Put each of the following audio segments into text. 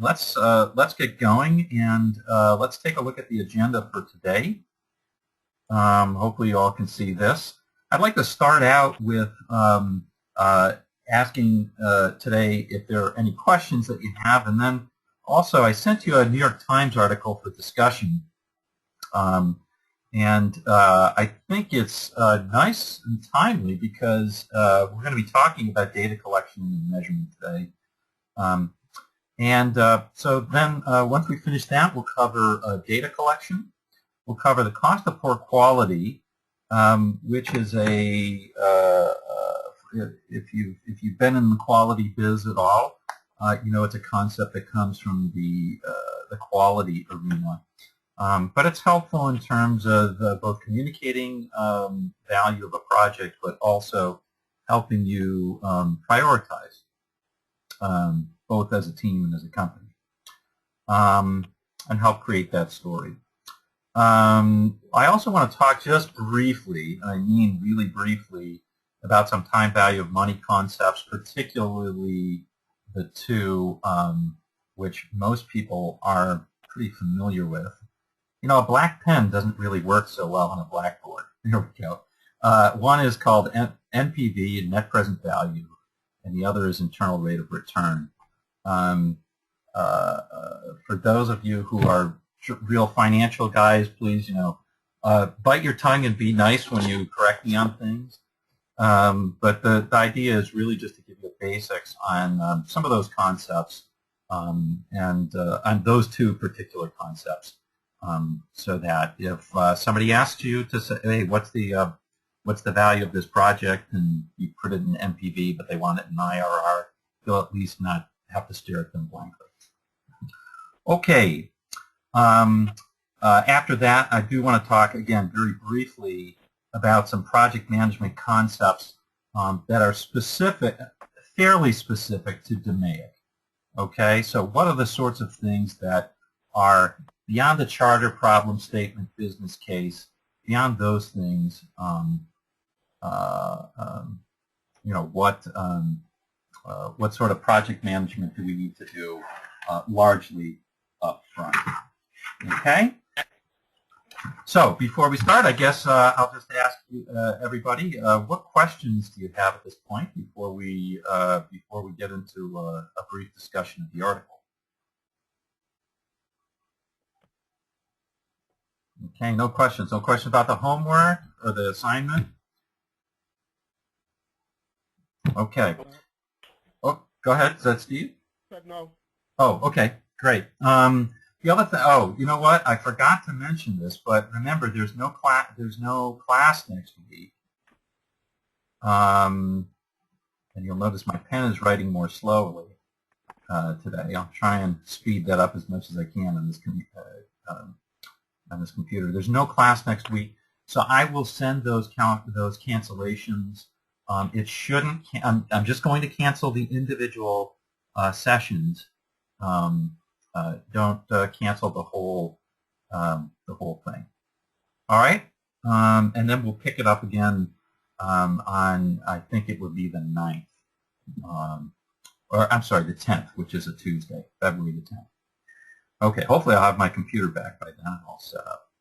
let's get going, and let's take a look at the agenda for today. Hopefully you all can see this. I'd like to start out with asking today if there are any questions that you have, and then also I sent you a New York Times article for discussion, and I think it's nice and timely because we're going to be talking about data collection and measurement today. So then once we finish that, we'll cover data collection. We'll cover the cost of poor quality, which is a if you've been in the quality biz at all, you know it's a concept that comes from the quality arena. But it's helpful in terms of both communicating value of a project, but also helping you prioritize, both as a team and as a company, and help create that story. I also want to talk just briefly, and I mean really briefly, about some time value of money concepts, particularly the two which most people are pretty familiar with. You know, a black pen doesn't really work so well on a blackboard. Here we go. One is called NPV, net present value, and the other is internal rate of return. For those of you who are real financial guys, please, you know, bite your tongue and be nice when you correct me on things. But the idea is really just to give you the basics on some of those concepts, and on those two particular concepts, so that if somebody asks you to say, hey, what's the value of this project, and you put it in NPV, but they want it in IRR, you'll at least not have to stare at them blankly. Okay. After that, I do want to talk again very briefly about some project management concepts that are specific, fairly specific to DMAIC. Okay, so what are the sorts of things that are beyond the charter, problem statement, business case? Beyond those things, you know, what sort of project management do we need to do largely up front? Okay. So before we start, I guess I'll just ask everybody, what questions do you have at this point before we get into a brief discussion of the article? Okay, no questions. No questions about the homework or the assignment? Okay. Oh, go ahead. Is that Steve? No. Oh, okay. Great. The other thing, oh, you know what? I forgot to mention this, but remember, there's no class next week. And you'll notice my pen is writing more slowly today. I'll try and speed that up as much as I can on this computer. There's no class next week, so I will send those cancellations. It shouldn't. I'm just going to cancel the individual sessions. Don't cancel the whole thing. All right, and then we'll pick it up again on, I think it would be the 9th, or I'm sorry, the 10th, which is a Tuesday, February the 10th. Okay, hopefully I'll have my computer back by then, all set up.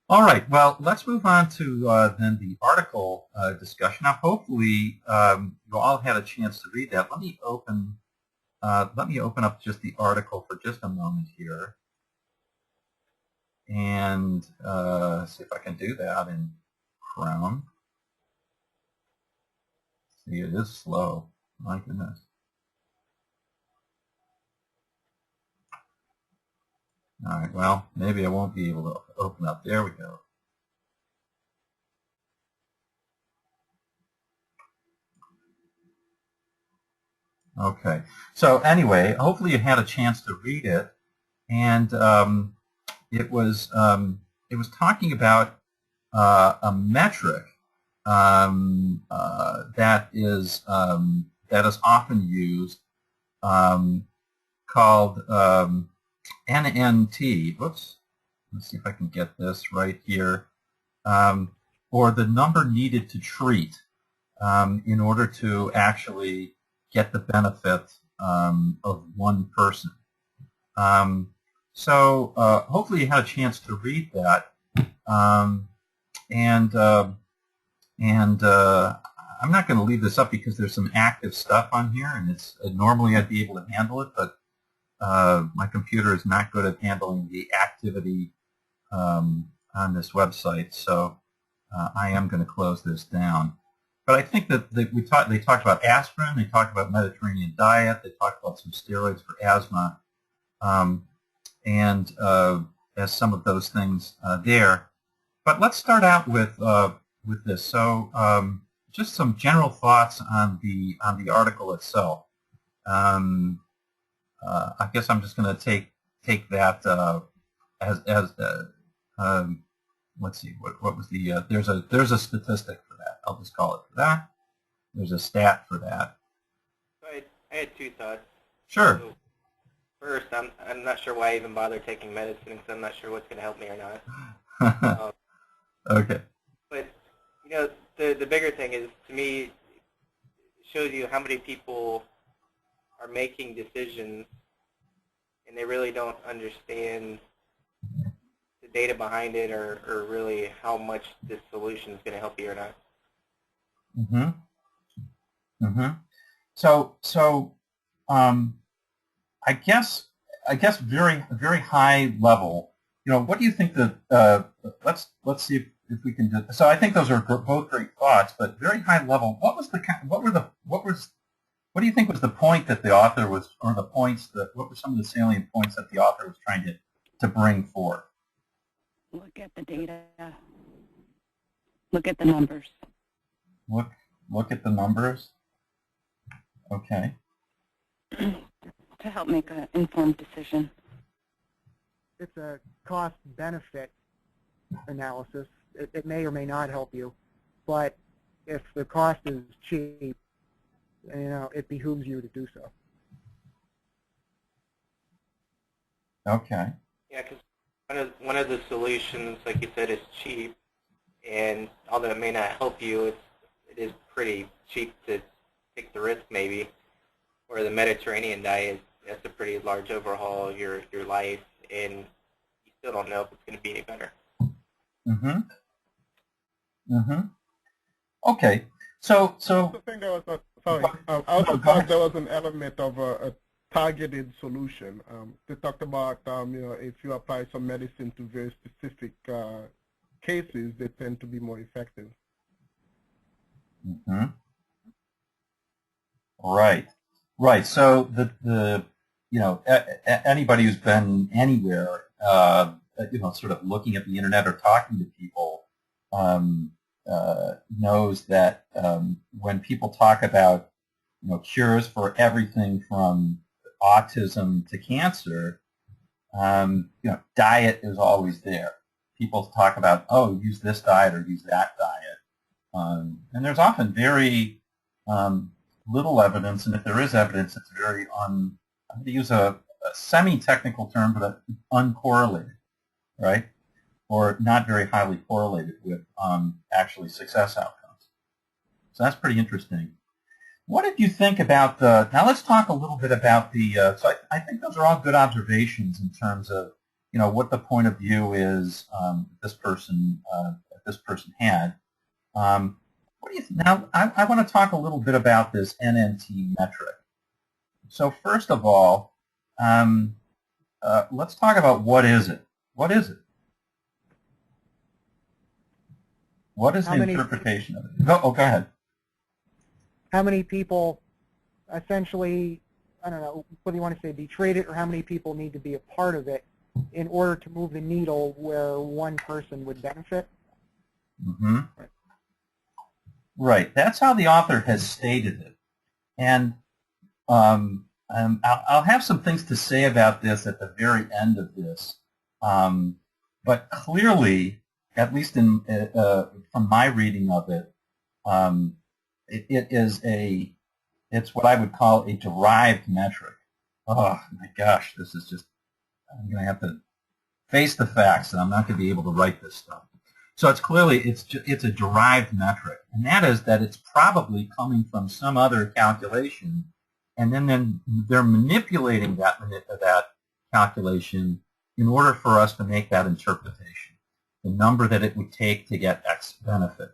All right, well, let's move on to then the article discussion. Now, hopefully you all had a chance to read that. Let me open up just the article for just a moment here, and see if I can do that in Chrome. See, it is slow. My goodness. All right, well, maybe I won't be able to open up. There we go. Okay, so anyway, hopefully you had a chance to read it, and it was talking about a metric that is often used, called NNT. Whoops. Let's see if I can get this right here. Or the number needed to treat in order to actually get the benefit one person. So hopefully you had a chance to read that. I'm not going to leave this up because there's some active stuff on here, and it's normally I'd be able to handle it, but my computer is not good at handling the activity on this website, so I am going to close this down. But I think that they talked about aspirin, they talked about Mediterranean diet, they talked about some steroids for asthma, and as some of those things there. But let's start out with this. So just some general thoughts on the article itself. I guess I'm just going to take that as let's see, what was the there's a statistic for that. I'll just call it for that. There's a stat for that. I had two thoughts. Sure. So first, I'm not sure why I even bother taking medicine because I'm not sure what's going to help me or not. Okay. But you know, the bigger thing is, to me, it shows you how many people are making decisions and they really don't understand the data behind it, or really how much this solution is going to help you or not. So I guess very high level. You know, what do you think that? Let's see if we can do. So I think those are both great thoughts, but very high level. What do you think was the point that the author was, or the points that? What were some of the salient points that the author was trying to bring forth? Look at the data. Look at the numbers. Look at the numbers. Okay. To help make an informed decision. It's a cost-benefit analysis. It may or may not help you, but if the cost is cheap, you know, it behooves you to do so. Okay. Yeah, because one of the solutions, like you said, is cheap, and although it may not help you, it is pretty cheap to take the risk, maybe. Or the Mediterranean diet, that's a pretty large overhaul of your life, and you still don't know if it's going to be any better. Okay. So. I think there was I also thought there was an element of a targeted solution. They talked about you know, if you apply some medicine to very specific cases, they tend to be more effective. Right. So the you know, anybody who's been anywhere, you know, sort of looking at the internet or talking to people, knows that when people talk about, you know, cures for everything from autism to cancer, you know, diet is always there. People talk about, oh, use this diet or use that diet, and there's often very little evidence, and if there is evidence, it's very I'm going to use a semi-technical term, but uncorrelated, right? Or not very highly correlated with actually success outcomes. So that's pretty interesting. What did you think about the? Now let's talk a little bit about the. So I think those are all good observations in terms of, you know, what the point of view is this person had. What do you now? I want to talk a little bit about this NNT metric. So first of all, let's talk about what is it. What is it? What is the interpretation of it? Go ahead. How many people essentially, I don't know, what do you want to say, be treated, or how many people need to be a part of it in order to move the needle where one person would benefit? Right. That's how the author has stated it. And I'll have some things to say about this at the very end of this. But clearly, at least from my reading of it, it's what I would call a derived metric. Oh my gosh, this is just, I'm going to have to face the facts, and I'm not going to be able to write this stuff. So it's a derived metric, and that is that it's probably coming from some other calculation and then they're manipulating that calculation in order for us to make that interpretation, the number that it would take to get X benefit.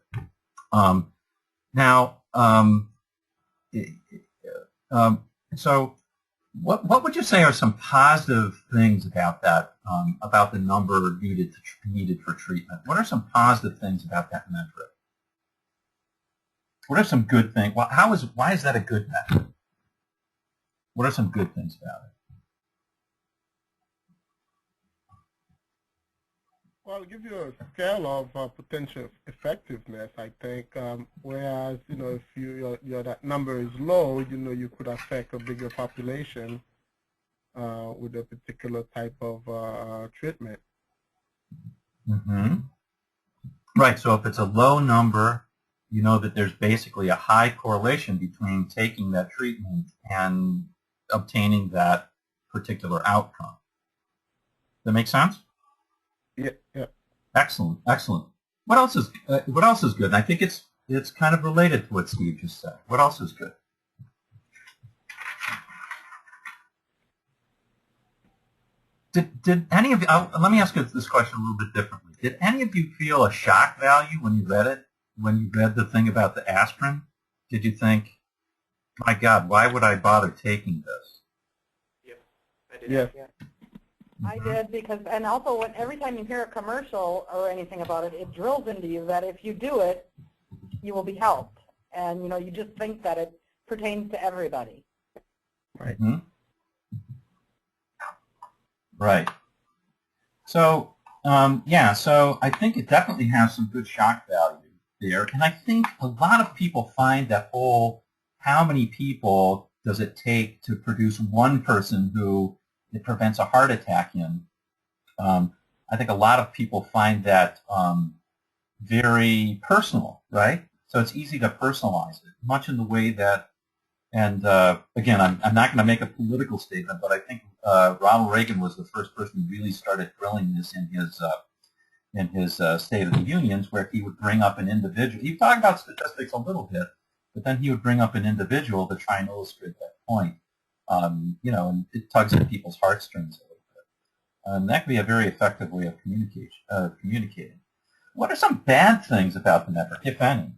So what would you say are some positive things about that, about the number needed for treatment? What are some positive things about that metric? What are some good things? Well, why is that a good metric? What are some good things about it? Well, I'll give you a scale of potential effectiveness, I think. Whereas, if that number is low, you could affect a bigger population with a particular type of treatment. Mm-hmm. Right. So if it's a low number, you know that there's basically a high correlation between taking that treatment and obtaining that particular outcome. Does that make sense? Yeah. Excellent. What else is good? And I think it's kind of related to what Steve just said. What else is good? Did any of you? Let me ask you this question a little bit differently. Did any of you feel a shock value when you read it? When you read the thing about the aspirin, did you think, "My God, why would I bother taking this?" Yep, I did. Yes. Yeah. I did because, and also every time you hear a commercial or anything about it, it drills into you that if you do it, you will be helped. And, you just think that it pertains to everybody. Right. Mm-hmm. Right. So, so I think it definitely has some good shock value there. And I think a lot of people find that whole, how many people does it take to produce one person who it prevents a heart attack in? I think a lot of people find that very personal, right? So it's easy to personalize it, much in the way that, and again, I'm not going to make a political statement, but I think Ronald Reagan was the first person who really started drilling this in his State of the Unions, where he would bring up an individual. He talked about statistics a little bit, but then he would bring up an individual to try and illustrate that point. And it tugs at people's heartstrings a little bit. And that can be a very effective way of communicating. What are some bad things about the metric, if any?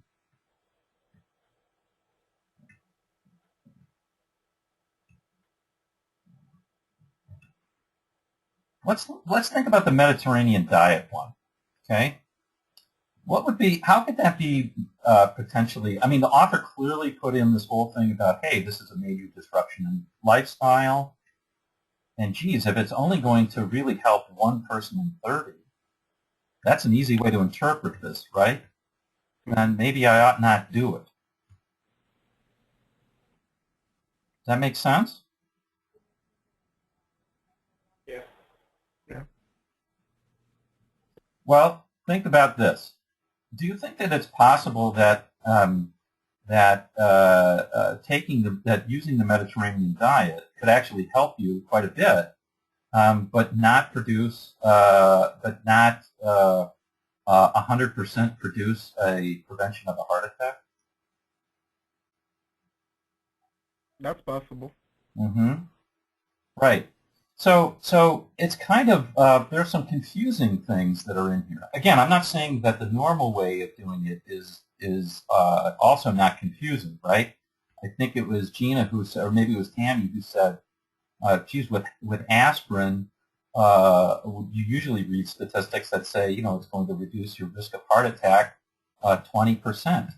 Let's think about the Mediterranean diet one. Okay. How could that be potentially, I mean, the author clearly put in this whole thing about, hey, this is a major disruption in lifestyle. And geez, if it's only going to really help one person in 30, that's an easy way to interpret this, right? And maybe I ought not do it. Does that make sense? Yeah. Well, think about this. Do you think that it's possible that using the Mediterranean diet could actually help you quite a bit, but not 100% produce a prevention of a heart attack? That's possible. Mm-hmm. Right. So it's kind of, there's some confusing things that are in here. Again, I'm not saying that the normal way of doing it is also not confusing, right? I think it was Gina who said, or maybe it was Tammy who said, geez, with aspirin, you usually read statistics that say, it's going to reduce your risk of heart attack 20%.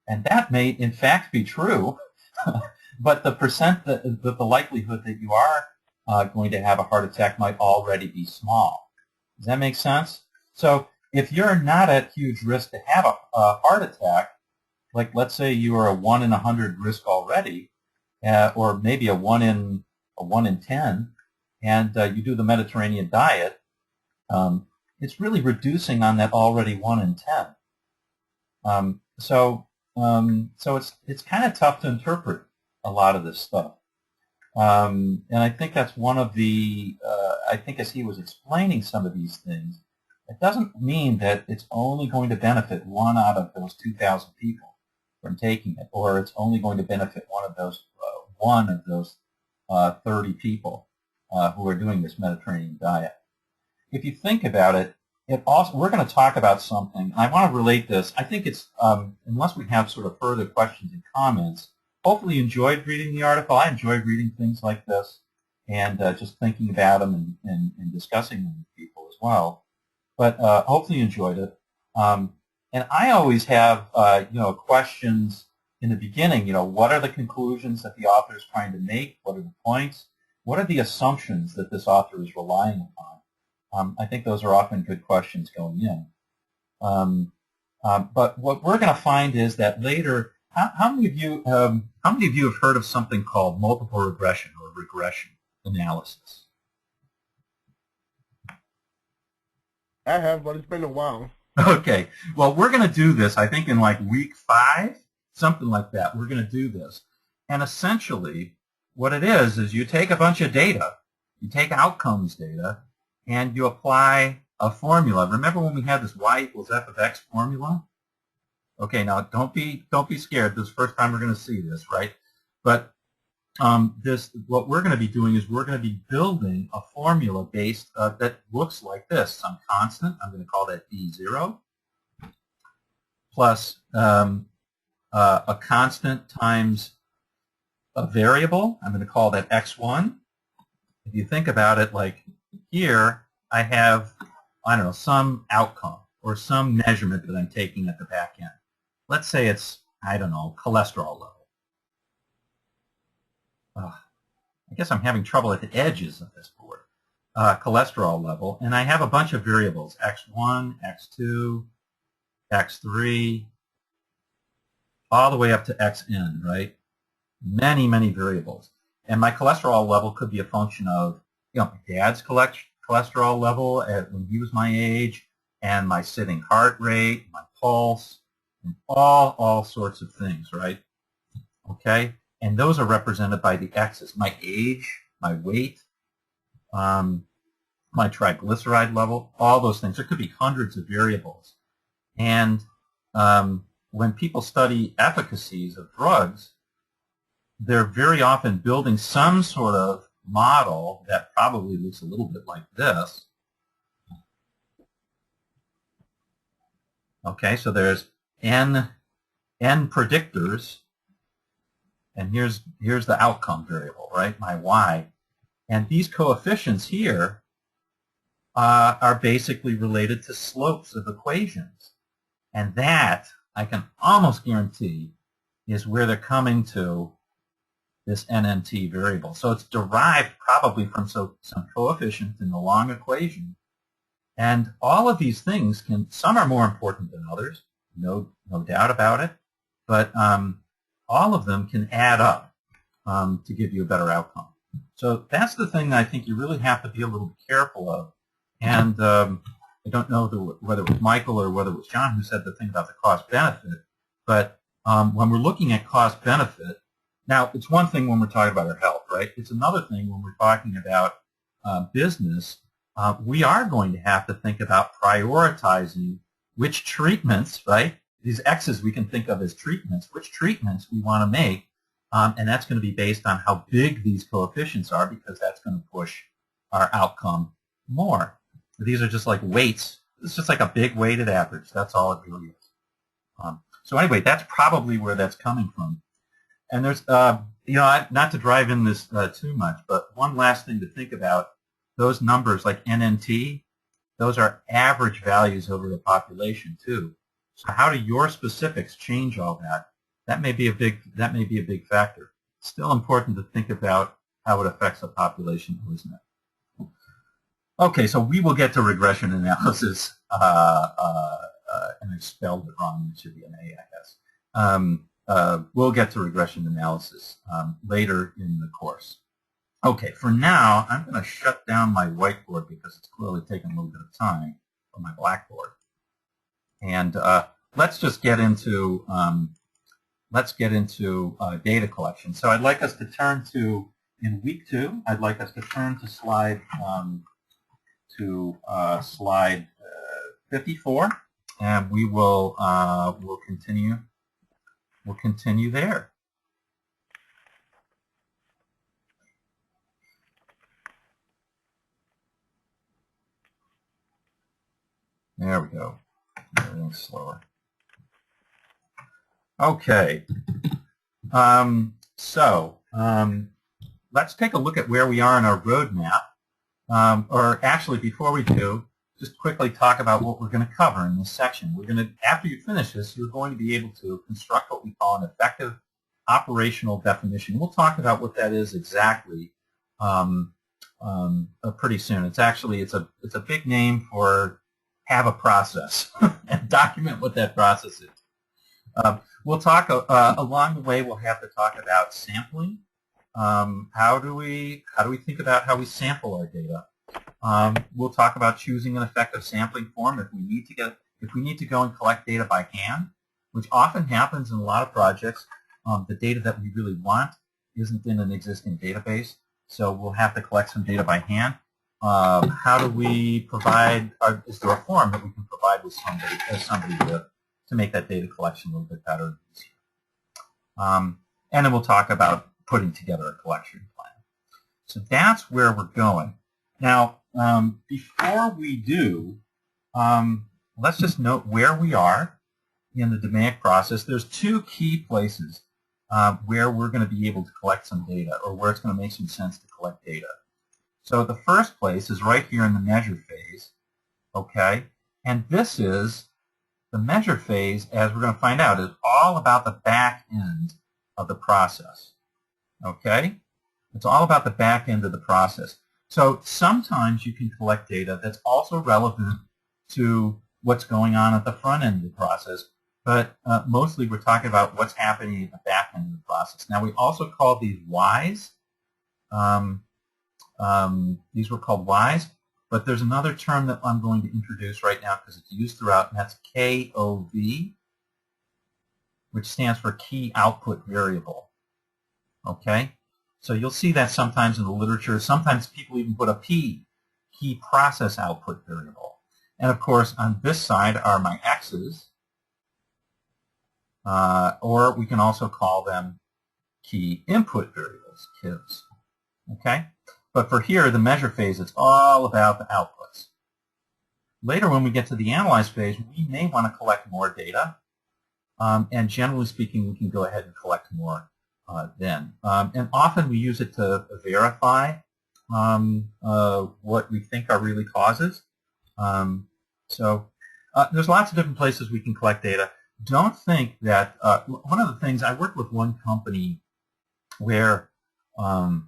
And that may, in fact, be true, but the likelihood that you are going to have a heart attack might already be small. Does that make sense? So if you're not at huge risk to have a heart attack, like let's say you are a 1 in 100 risk already, or maybe a 1 in 10, and you do the Mediterranean diet, it's really reducing on that already 1 in 10. So it's kind of tough to interpret a lot of this stuff. And I think that's one of the, I think as he was explaining some of these things, it doesn't mean that it's only going to benefit 1 out of those 2,000 people from taking it, or it's only going to benefit 1 one of those 30 people who are doing this Mediterranean diet. If you think about it, we're going to talk about something. I want to relate this. I think it's, unless we have sort of further questions and comments, hopefully you enjoyed reading the article. I enjoyed reading things like this and just thinking about them and discussing them with people as well. But hopefully you enjoyed it. And I always have, questions in the beginning. What are the conclusions that the author is trying to make? What are the points? What are the assumptions that this author is relying upon? I think those are often good questions going in. But what we're going to find is that later, how many of you have heard of something called multiple regression or regression analysis? I have, but it's been a while. Okay. Well, we're going to do this, I think, in like week 5, something like that. We're going to do this. And essentially, what it is you take a bunch of data, you take outcomes data, and you apply a formula. Remember when we had this y equals f of x formula? Okay, now don't be scared. This is the first time we're going to see this, right? But what we're going to be doing is we're going to be building a formula based that looks like this. Some constant, I'm going to call that d0, plus a constant times a variable. I'm going to call that x1. If you think about it, like here, I have, I don't know, some outcome or some measurement that I'm taking at the back end. Let's say it's, I don't know, cholesterol level. I guess I'm having trouble at the edges of this board. Cholesterol level, and I have a bunch of variables, x1, x2, x3, all the way up to xn, right? Many, many variables. And my cholesterol level could be a function of, my dad's cholesterol level when he was my age, and my sitting heart rate, my pulse, and all sorts of things, right? Okay? And those are represented by the x's. My age, my weight, my triglyceride level, all those things. There could be hundreds of variables. And when people study efficacies of drugs, they're very often building some sort of model that probably looks a little bit like this. Okay, so there's n predictors, and here's the outcome variable, right, my y. And these coefficients here are basically related to slopes of equations. And that, I can almost guarantee, is where they're coming to this NNT variable. So it's derived probably from some coefficient in the long equation. And all of these things some are more important than others, no doubt about it, but all of them can add up to give you a better outcome. So that's the thing that I think you really have to be a little bit careful of. And I don't know whether it was Michael or whether it was John who said the thing about the cost-benefit, but when we're looking at cost-benefit, now it's one thing when we're talking about our health, right? It's another thing when we're talking about business. We are going to have to think about prioritizing which treatments, right? These X's we can think of as treatments, which treatments we want to make, and that's going to be based on how big these coefficients are, because that's going to push our outcome more. These are just like weights. It's just like a big weighted average. That's all it really is. So anyway, that's probably where that's coming from. And there's, not to drive in this too much, but one last thing to think about, those numbers like NNT, those are average values over the population too. So how do your specifics change all that? That may be a big factor. It's still important to think about how it affects a population, isn't it? Okay, so we will get to regression analysis, and I spelled it wrong. It should be an A, I guess. We'll get to regression analysis later in the course. Okay, for now, I'm going to shut down my whiteboard because it's clearly taking a little bit of time on my blackboard. And let's just get into data collection. So I'd like us to turn to, in week 2, I'd like us to turn to slide 54, and we'll continue there. There we go. Everything's slower. Okay. Let's take a look at where we are in our roadmap. Or actually, before we do, just quickly talk about what we're going to cover in this section. We're going to, after you finish this, you're going to be able to construct what we call an effective operational definition. We'll talk about what that is exactly pretty soon. It's actually it's a big name for have a process and document what that process is. We'll talk along the way. We'll have to talk about sampling. How do we think about how we sample our data? We'll talk about choosing an effective sampling form if we need to go and collect data by hand, which often happens in a lot of projects. The data that we really want isn't in an existing database, so we'll have to collect some data by hand. How do we provide? Is there a form that we can provide with somebody to make that data collection a little bit better and easier? And then we'll talk about putting together a collection plan. So that's where we're going. Now, before we do, let's just note where we are in the DMAIC process. There's two key places where we're going to be able to collect some data, or where it's going to make some sense to collect data. So the first place is right here in the measure phase, okay? And this is the measure phase, as we're going to find out, is all about the back end of the process, okay? It's all about the back end of the process. So sometimes you can collect data that's also relevant to what's going on at the front end of the process, but mostly we're talking about what's happening at the back end of the process. Now, we also call these Ys. These were called Ys, but there's another term that I'm going to introduce right now because it's used throughout, and that's KOV, which stands for Key Output Variable. Okay? So you'll see that sometimes in the literature. Sometimes people even put a P, Key Process Output Variable. And of course, on this side are my X's, or we can also call them Key Input Variables, KIVs. Okay? But for here, the measure phase, it's all about the outputs. Later, when we get to the analyze phase, we may want to collect more data. And generally speaking, we can go ahead and collect more then. And often we use it to verify what we think are really causes. There's lots of different places we can collect data. Don't think that one of the things, I worked with one company where I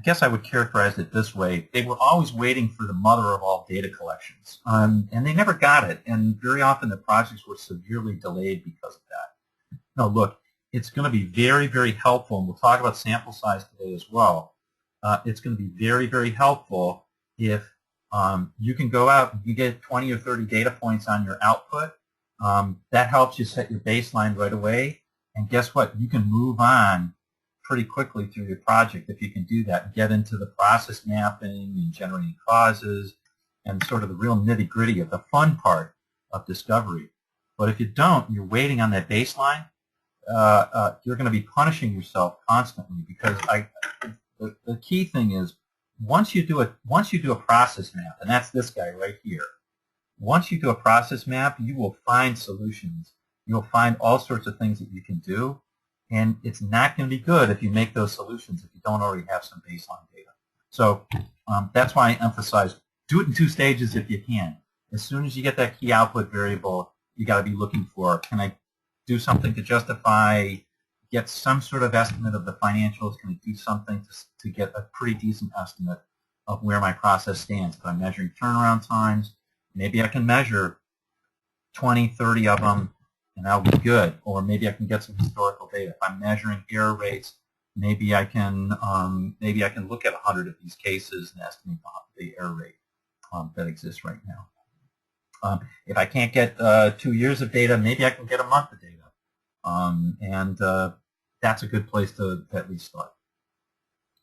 guess I would characterize it this way. They were always waiting for the mother of all data collections, and they never got it. And very often the projects were severely delayed because of that. Now, look, it's going to be very, very helpful, and we'll talk about sample size today as well. It's going to be very, very helpful if you can go out and you get 20 or 30 data points on your output. That helps you set your baseline right away. And guess what? You can move on pretty quickly through your project if you can do that and get into the process mapping and generating causes and sort of the real nitty-gritty of the fun part of discovery. But if you don't, you're waiting on that baseline, you're going to be punishing yourself constantly, because the key thing is once you do a process map, and that's this guy right here. Once you do a process map, you will find solutions. You'll find all sorts of things that you can do. And it's not going to be good if you make those solutions if you don't already have some baseline data. So that's why I emphasize do it in 2 stages if you can. As soon as you get that key output variable, you got to be looking for, can I do something to justify, get some sort of estimate of the financials? Can I do something to get a pretty decent estimate of where my process stands? If I'm measuring turnaround times, maybe I can measure 20, 30 of them, and that'll be good. Or maybe I can get some historical data. If I'm measuring error rates, maybe I can look at 100 of these cases and estimate the error rate that exists right now. If I can't get 2 years of data, maybe I can get a month of data, and that's a good place to at least start.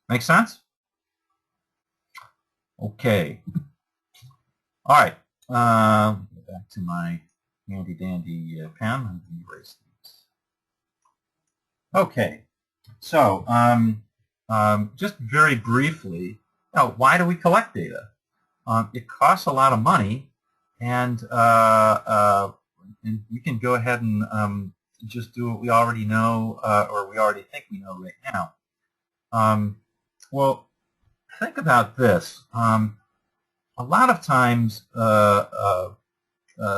Make sense? Okay. All right. Go back to my handy dandy pen and erase these. Okay, so just very briefly, why do we collect data? It costs a lot of money, and we can go ahead and just do what we already know or we already think we know right now. Well, think about this. A lot of times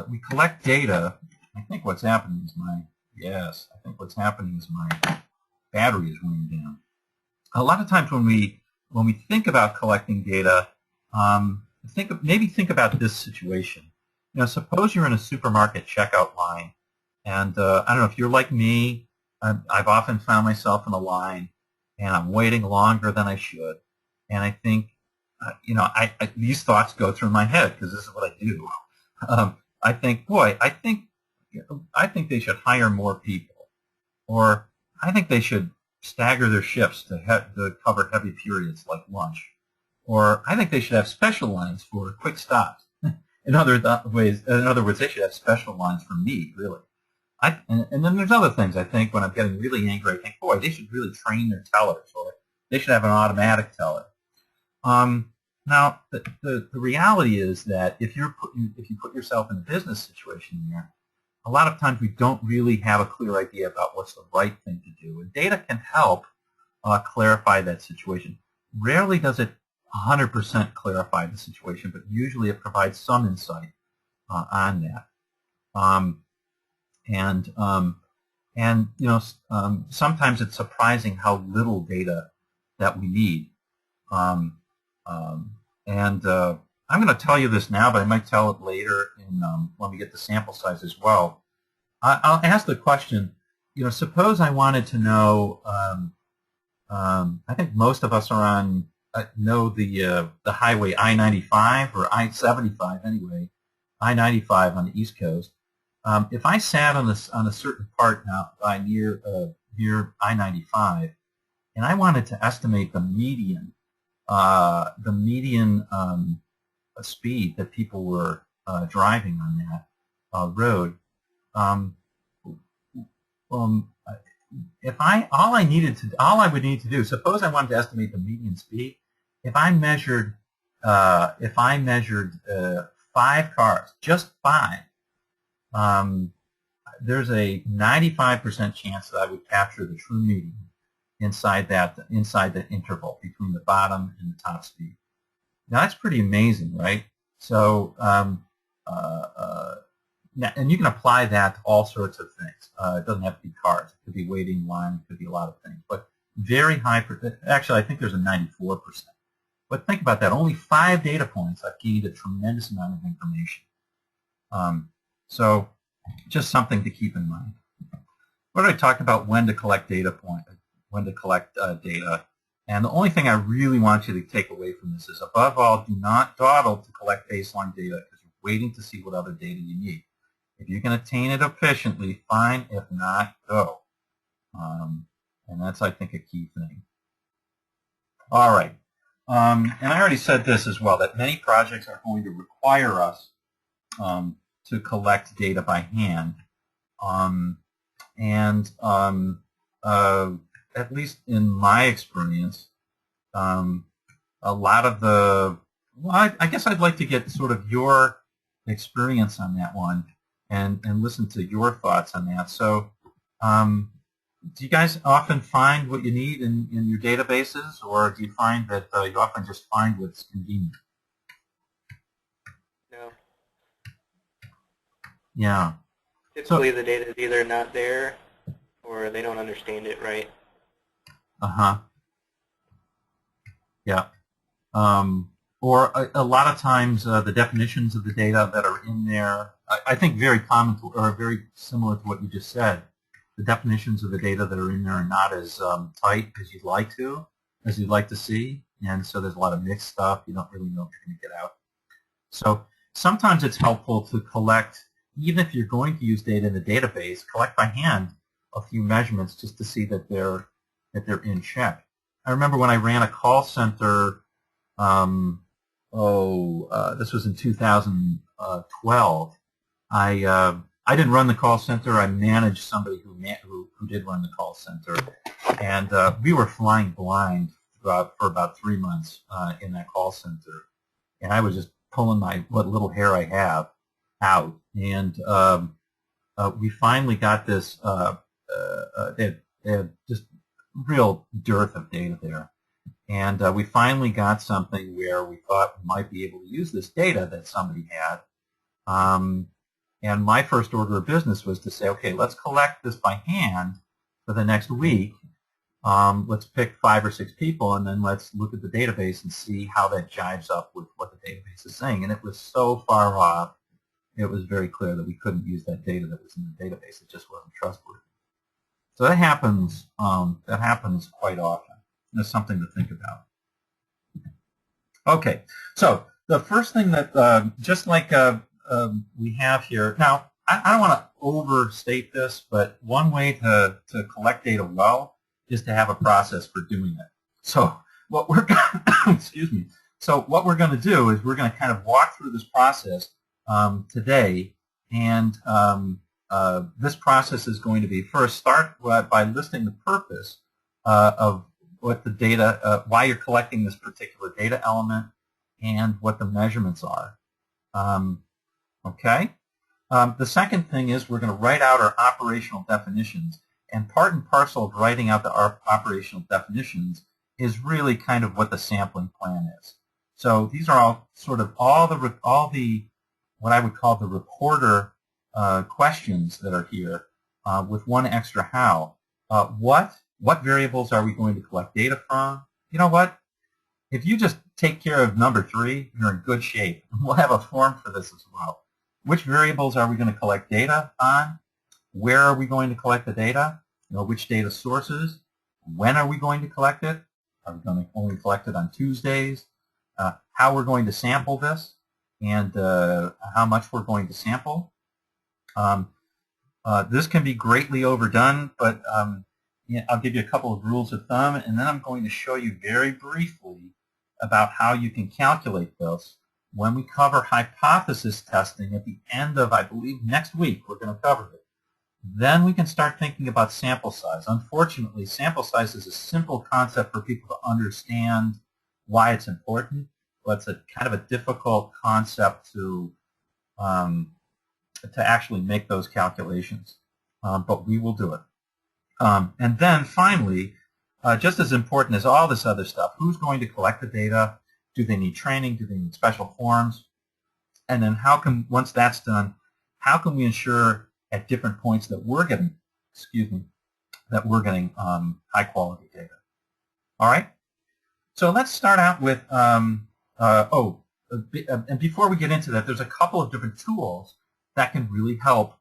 we collect data. I think what's happening is what's happening is my battery is running down. A lot of times when we think about collecting data, maybe think about this situation. You know, suppose you're in a supermarket checkout line, and I don't know if you're like me. I've often found myself in a line, and I'm waiting longer than I should, and I think, you know, these thoughts go through my head because this is what I do. I think, boy, I think they should hire more people, or I think they should stagger their shifts to cover heavy periods like lunch, or I think they should have special lines for quick stops. In other words, they should have special lines for me, really. And then there's other things. I think when I'm getting really angry, I think, boy, they should really train their tellers, or they should have an automatic teller. Now, the reality is that if you put yourself in a business situation here, a lot of times we don't really have a clear idea about what's the right thing to do. And data can help clarify that situation. Rarely does it 100% clarify the situation, but usually it provides some insight on that. And you know, sometimes it's surprising how little data that we need. I'm going to tell you this now, but I might tell it later when we get the sample size as well. I'll ask the question, you know, suppose I wanted to know, I think most of us are know the highway I-95 or I-75 anyway, I-95 on the East Coast. If I sat on a certain part now near I-95, and I wanted to estimate the median speed that people were driving on that road, all I would need to do, suppose I wanted to estimate the median speed, if I measured 5 cars, just 5, there's a 95% chance that I would capture the true median inside that interval between the bottom and the top speed. Now that's pretty amazing, right? So, and you can apply that to all sorts of things. It doesn't have to be cars. It could be waiting in line. It could be a lot of things. But very high. Actually, I think there's a 94%. But think about that. Only 5 data points. I've gained a tremendous amount of information. So, just something to keep in mind. What did I talk about? When to collect data points. When to collect data. And the only thing I really want you to take away from this is, above all, do not dawdle to collect baseline data because you're waiting to see what other data you need. If you can attain it efficiently, fine. If not, go. And that's, I think, a key thing. All right. And I already said this as well, that many projects are going to require us to collect data by hand. At least in my experience, a lot of well, I guess I'd like to get sort of your experience on that one and listen to your thoughts on that. So do you guys often find what you need in your databases, or do you find that you often just find what's convenient? No. Yeah. Typically the data is either not there or they don't understand it right. Uh-huh. Yeah. Or a lot of times the definitions of the data that are in there, I think very common or very similar to what you just said. The definitions of the data that are in there are not as tight as you'd like to see, and so there's a lot of mixed stuff. You don't really know what you're going to get out. So sometimes it's helpful to collect, even if you're going to use data in the database, collect by hand a few measurements just to see that they're in check. I remember when I ran a call center, this was in 2012. I didn't run the call center. I managed somebody who did run the call center, and we were flying blind for about 3 months in that call center, and I was just pulling what little hair I have out, and we finally got this. They had just real dearth of data there, and we finally got something where we thought we might be able to use this data that somebody had. And my first order of business was to say, okay, let's collect this by hand for the next week. Let's pick 5 or 6 people, and then let's look at the database and see how that jives up with what the database is saying. And it was so far off, it was very clear that we couldn't use that data that was in the database. It just wasn't trustworthy. So that happens quite often. That's something to think about. Okay, so the first thing that, just like we have here, now I don't want to overstate this, but one way to collect data well is to have a process for doing it. So what we're excuse me. So what we're going to do is we're going to kind of walk through this process today, and this process is going to be first start by listing the purpose of what the data, why you're collecting this particular data element, and what the measurements are. Okay. The second thing is we're going to write out our operational definitions, and part and parcel of writing out the operational definitions is really kind of what the sampling plan is. So these are all sort of all the what I would call the reporter questions that are here, with one extra how. What variables are we going to collect data from? You know what? If you just take care of number 3, you're in good shape. We'll have a form for this as well. Which variables are we going to collect data on? Where are we going to collect the data? You know, which data sources? When are we going to collect it? Are we going to only collect it on Tuesdays? How we're going to sample this, and how much we're going to sample. This can be greatly overdone, but yeah, I'll give you a couple of rules of thumb, and then I'm going to show you very briefly about how you can calculate this when we cover hypothesis testing at the end of, I believe, next week. We're going to cover it. Then we can start thinking about sample size. Unfortunately, sample size is a simple concept for people to understand why it's important, but it's a kind of a difficult concept to actually make those calculations. But we will do it. And then finally, just as important as all this other stuff, who's going to collect the data? Do they need training? Do they need special forms? And then how can, once that's done, how can we ensure at different points that we're getting, high quality data? All right. So let's start out with, and before we get into that, there's a couple of different tools that can really help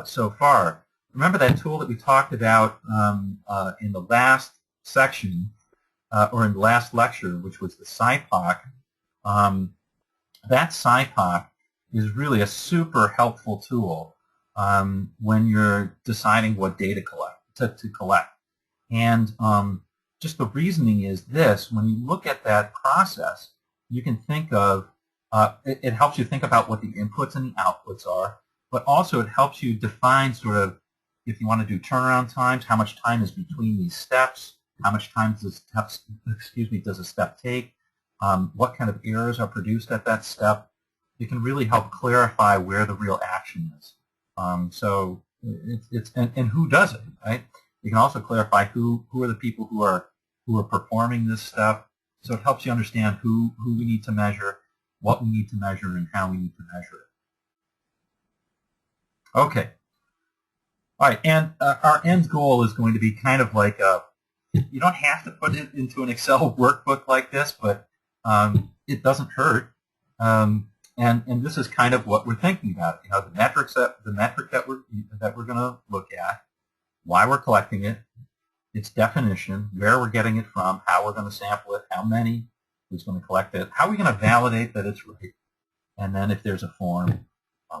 so far. Remember that tool that we talked about in the last section, or in the last lecture, which was the SciPoc. That SciPoc is really a super helpful tool when you're deciding what data to collect. And just the reasoning is this: when you look at that process, you can think of, it helps you think about what the inputs and the outputs are, but also it helps you define sort of, if you want to do turnaround times, how much time is between these steps, how much time does a step take, what kind of errors are produced at that step. It can really help clarify where the real action is. So and who does it, right? You can also clarify who are the people who are performing this step. So it helps you understand who we need to measure, what we need to measure, and how we need to measure it. Okay. All right, and our end goal is going to be kind of like you don't have to put it into an Excel workbook like this, but it doesn't hurt. And this is kind of what we're thinking about. You know, the metric that we're going to look at, why we're collecting it, its definition, where we're getting it from, how we're going to sample it, how many, who's going to collect it, how are we going to validate that it's right, and then if there's a form,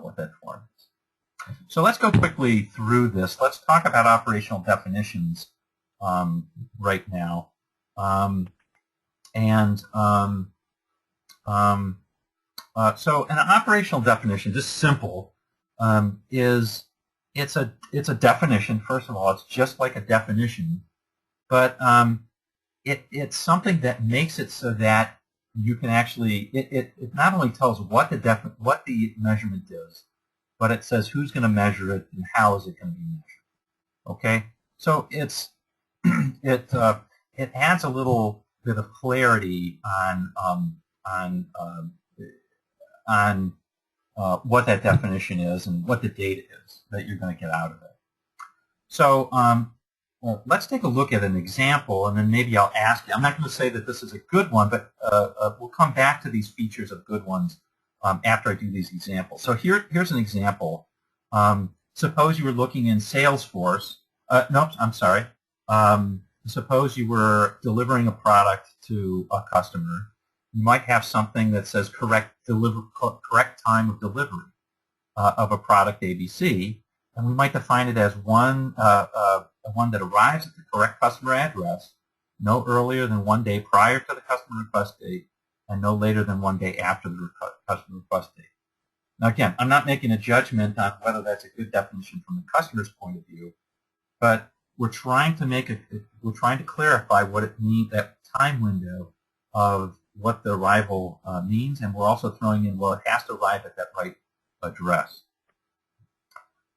what that form is. So let's go quickly through this. Let's talk about operational definitions right now. So an operational definition, just simple, is it's a definition. First of all, it's just like a definition, but it's something that makes it so that you can actually, it not only tells what the measurement is, but it says who's going to measure it and how is it going to be measured. Okay, so it's it adds a little bit of clarity on what that definition is and what the data is that you're going to get out of it. So let's take a look at an example, and then maybe I'll ask you. I'm not going to say that this is a good one, but we'll come back to these features of good ones after I do these examples. So here's an example. Suppose you were looking in Salesforce. No, I'm sorry. Suppose you were delivering a product to a customer. You might have something that says correct time of delivery of a product ABC, and we might define it as one that arrives at the correct customer address no earlier than 1 day prior to the customer request date and no later than 1 day after the customer request date. Now again, I'm not making a judgment on whether that's a good definition from the customer's point of view, but we're trying to clarify what it means, that time window of what the arrival means, and we're also throwing in, well, it has to arrive at that right address.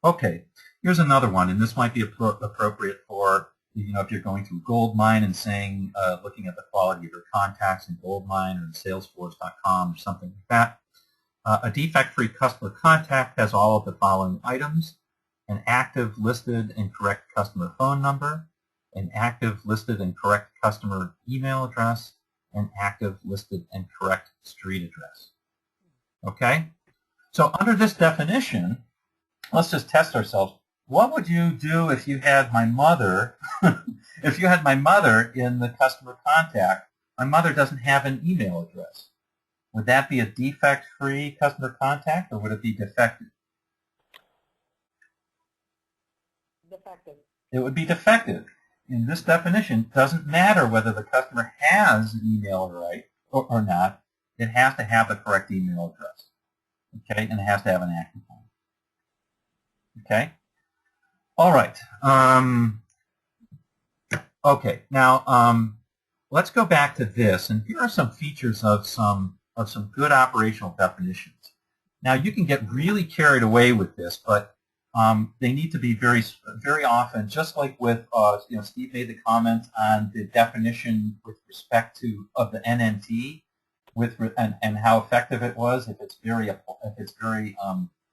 Okay, here's another one, and this might be appropriate for, if you're going through Goldmine and saying, looking at the quality of your contacts in Goldmine or in Salesforce.com or something like that. A defect-free customer contact has all of the following items: an active, listed, and correct customer phone number, an active, listed, and correct customer email address, an active, listed, and correct street address. Okay? So under this definition, let's just test ourselves. What would you do if you had my mother, if you had my mother in the customer contact? My mother doesn't have an email address. Would that be a defect-free customer contact, or would it be defective? Defective. It would be defective. In this definition, it doesn't matter whether the customer has an email right or not. It has to have the correct email address. Okay, and it has to have an active one. Okay. All right. Okay. Now let's go back to this, and here are some features of some good operational definitions. Now you can get really carried away with this, but they need to be very often, just like with Steve made the comment on the definition with respect to of the NNT, and how effective it was if it's very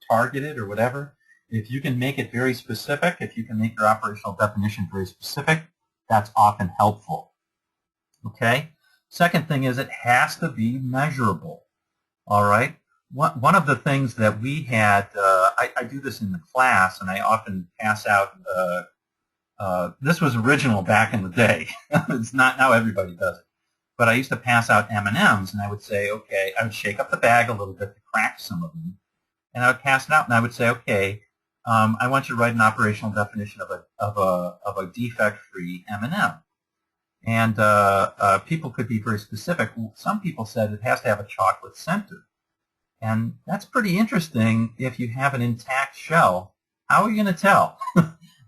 targeted or whatever. If you can make it very specific, if you can make your operational definition very specific, that's often helpful. Okay. Second thing is it has to be measurable. All right. One of the things that we had, I do this in the class, and I often pass out, this was original back in the day. It's not, now everybody does it. But I used to pass out M&Ms, and I would say, okay, I would shake up the bag a little bit to crack some of them, and I would pass it out, and I would say, okay, I want you to write an operational definition of a defect-free M&M. And people could be very specific. Some people said it has to have a chocolate center. And that's pretty interesting. If you have an intact shell, how are you going to tell?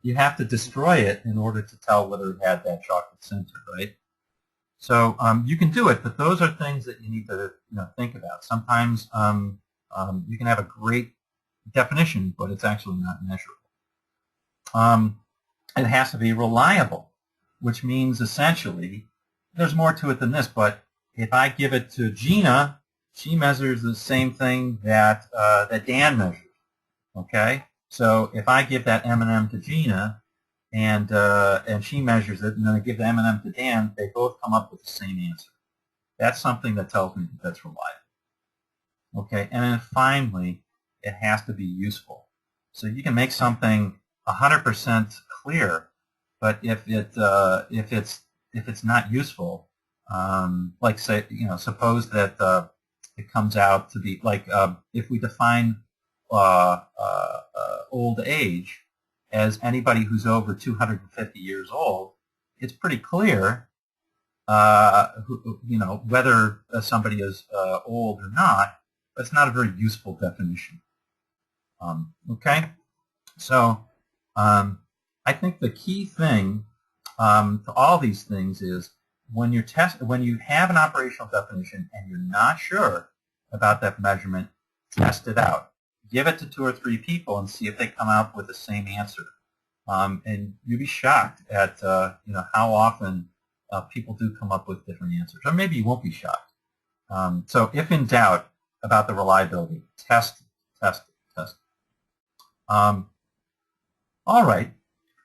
You have to destroy it in order to tell whether it had that chocolate center, right? So you can do it, but those are things that you need to think about. Sometimes you can have a great definition, but it's actually not measurable. It has to be reliable, which means essentially, there's more to it than this, but if I give it to Gina, she measures the same thing that that Dan measures. Okay, so if I give that M&M to Gina, and she measures it, and then I give the M&M to Dan, they both come up with the same answer. That's something that tells me that that's reliable. Okay, and then finally, it has to be useful. So you can make something 100% clear, but if it's not usefle, like say suppose that it comes out to be like if we define old age as anybody who's over 250 years old, it's pretty clear whether somebody is old or not. But it's not a very useful definition. Okay, so I think the key thing to all these things is when you have an operational definition and you're not sure about that measurement, test it out. Give it to 2 or 3 people and see if they come out with the same answer. And you'd be shocked at how often people do come up with different answers. Or maybe you won't be shocked. So if in doubt about the reliability, test. All right.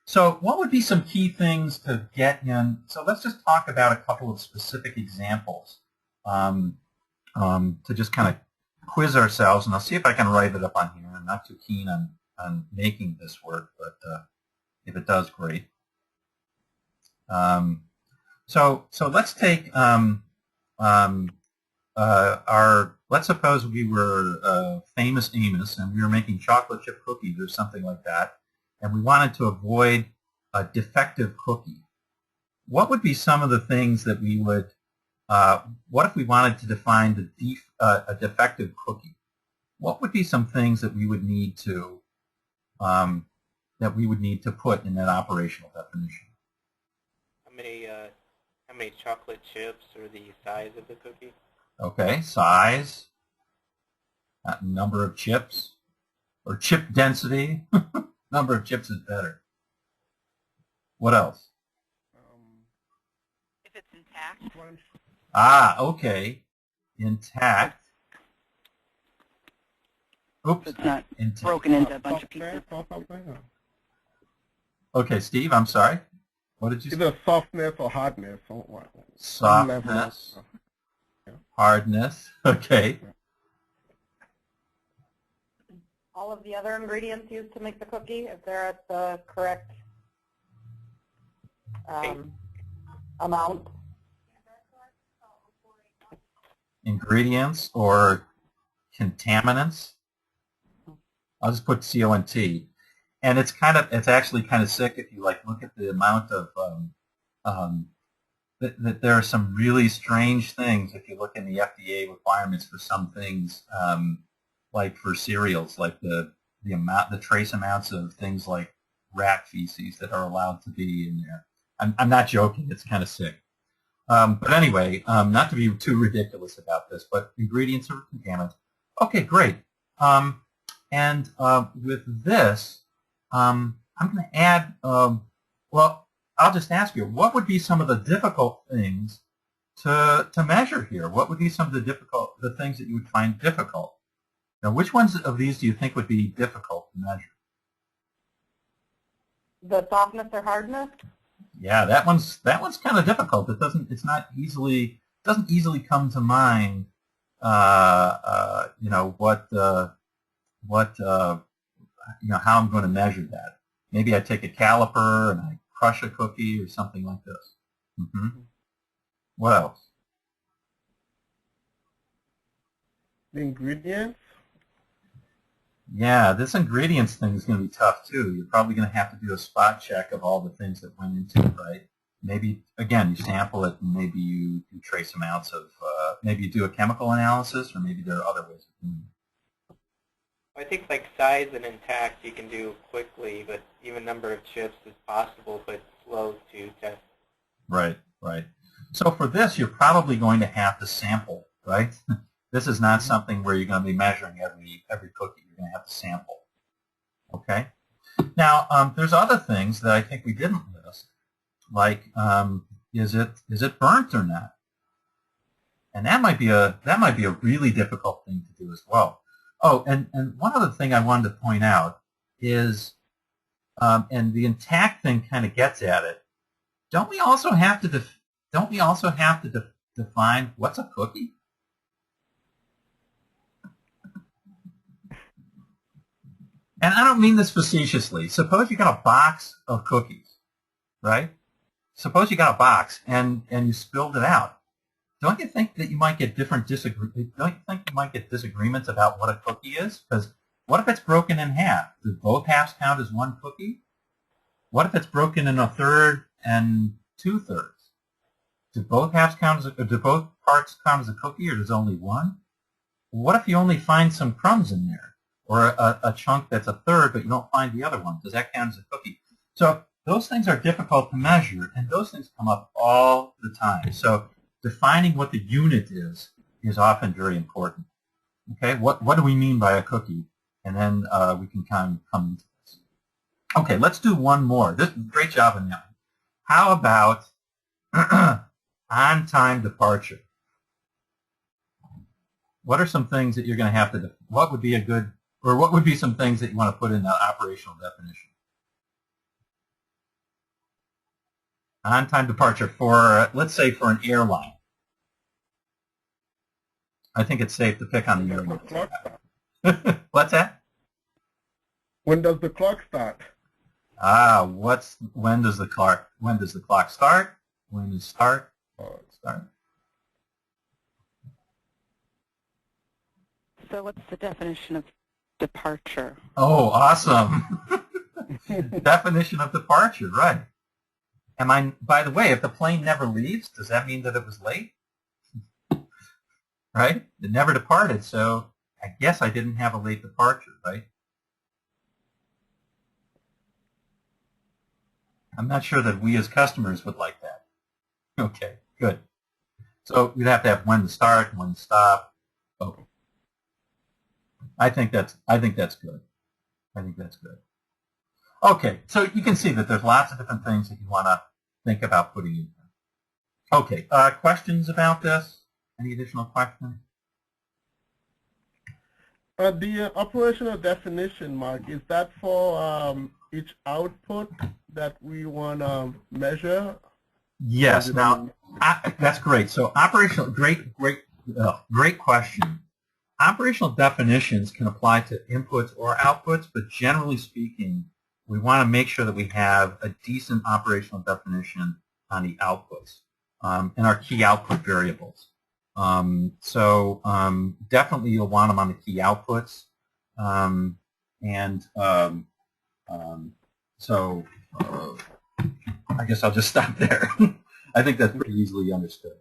So what would be some key things to get in? So let's just talk about a couple of specific examples to just kind of quiz ourselves. And I'll see if I can write it up on here. I'm not too keen on making this work, but if it does, great. So let's take let's suppose we were Famous Amos and we were making chocolate chip cookies or something like that, and we wanted to avoid a defective cookie. What would be some of the things that we would, what if we wanted to define a defective cookie? What would be some things that we would need to put in that operational definition? How many chocolate chips or the size of the cookie? Okay, size, number of chips, or chip density. Number of chips is better. What else? If it's intact. Okay. Intact. Oops. It's not intact. broken into a bunch of pieces. Okay, Steve, I'm sorry. What did you say? Either softness or hardness. Softness, hardness. Okay. All of the other ingredients used to make the cookie, if they're at the correct amount. Ingredients or contaminants. I'll just put CONT. And it's actually kind of sick if you look at the amount of that there are some really strange things if you look in the FDA requirements for some things, like for cereals, like the trace amounts of things like rat feces that are allowed to be in there. I'm not joking. It's kind of sick. But anyway, not to be too ridiculous about this, but ingredients or contaminants. Okay, great. And with this, I'm going to add, well, I'll just ask you, what would be some of the difficult things to measure here? What would be some of the things that you would find difficult? Now, which ones of these do you think would be difficult to measure? The softness or hardness? Yeah, that one's kind of difficult. Doesn't easily come to mind. How I'm going to measure that. Maybe I take a caliper and I crush a cookie or something like this. What else? The ingredients? Yeah, this ingredients thing is going to be tough too. You're probably going to have to do a spot check of all the things that went into it, right? Maybe, again, you sample it and maybe you trace amounts of, maybe you do a chemical analysis, or maybe there are other ways of doing it. I think like size and intact you can do quickly, but even number of chips is possible, but slow to test. Right. So for this, you're probably going to have to sample, right? This is not something where you're going to be measuring every cookie. You're going to have to sample. Okay. Now, there's other things that I think we didn't list, like is it burnt or not? And that might be a really difficult thing to do as well. Oh, and one other thing I wanted to point out is, and the intact thing kind of gets at it. Don't we also have to define what's a cookie? And I don't mean this facetiously. Suppose you got a box of cookies, right? Suppose you got a box and you spilled it out. Don't you think that you might get disagreements about what a cookie is? Because what if it's broken in half? Do both halves count as one cookie? What if it's broken in a third and 2/3? Do both parts count as a cookie, or does only one? What if you only find some crumbs in there, or a chunk that's a third, but you don't find the other one? Does that count as a cookie? So those things are difficult to measure, and those things come up all the time. So defining what the unit is often very important. Okay, what do we mean by a cookie? And then we can kind of come into this. Okay, let's do one more. Great job on that. How about on-time departure? What are some things that you're going to have to, what would be a good, or what would be some things that you want to put in the operational definition? On-time departure for, let's say, for an airline. I think it's safe to pick on the airline. What's that? When does the clock start? When does the clock start? When does start? So what's the definition of departure? Oh, awesome. Definition of departure, right. By the way, if the plane never leaves, does that mean that it was late? Right? It never departed, so I guess I didn't have a late departure, right? I'm not sure that we as customers would like that. Okay, good. So we'd have to have when to start, when to stop. Okay. I think that's good. I think that's good. Okay, so you can see that there's lots of different things that you want to think about putting in there. Okay, questions about this? Any additional questions? The operational definition, Mark, is that for each output that we want to measure? Yes. Now, that's great. So operational, great question. Operational definitions can apply to inputs or outputs, but generally speaking, we want to make sure that we have a decent operational definition on the outputs and our key output variables. Definitely you'll want them on the key outputs. I guess I'll just stop there. I think that's pretty easily understood.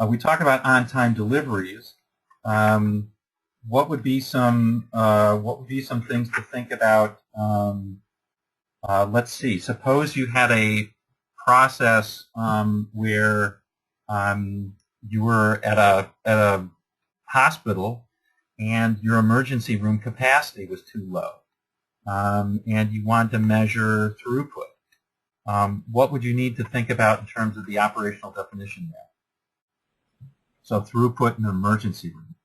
We talk about on-time deliveries. What would be some things to think about? Let's see. Suppose you had a process where you were at a hospital and your emergency room capacity was too low, and you wanted to measure throughput. What would you need to think about in terms of the operational definition there? So throughput in an emergency room.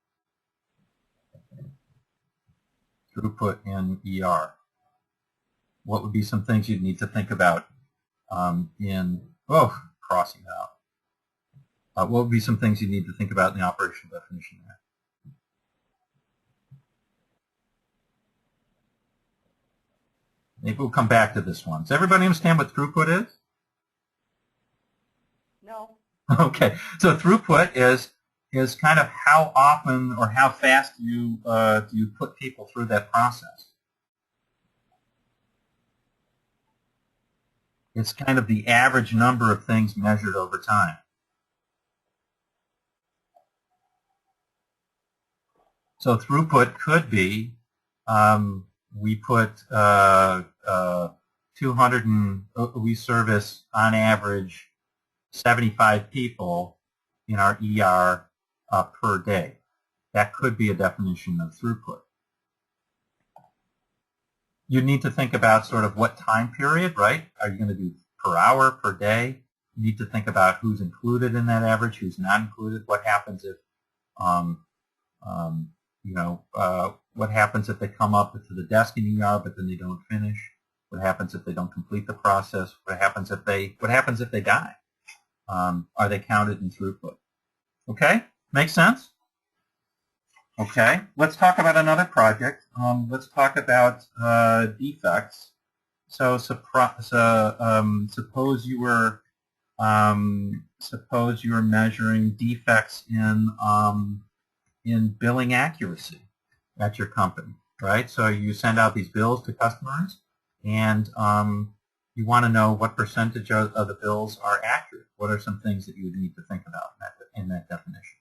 Throughput in ER. What would be some things you'd need to think about crossing out. What would be some things you need to think about in the operational definition there? Maybe we'll come back to this one. Does everybody understand what throughput is? No. Okay, so throughput is kind of how often or how fast do you put people through that process. It's kind of the average number of things measured over time. So throughput could be we put 200 and we service on average 75 people in our ER per day. That could be a definition of throughput. You need to think about sort of what time period, right? Are you going to do per hour, per day? You need to think about who's included in that average, who's not included. What happens if, what happens if they come up to the desk in ER but then they don't finish? What happens if they don't complete the process? What happens if they die? Are they counted in throughput? Okay, makes sense? Okay, let's talk about another project. Let's talk about defects. So suppose you were measuring defects in billing accuracy at your company, right? So you send out these bills to customers, and you want to know what percentage of the bills are accurate. What are some things that you would need to think about in that definition?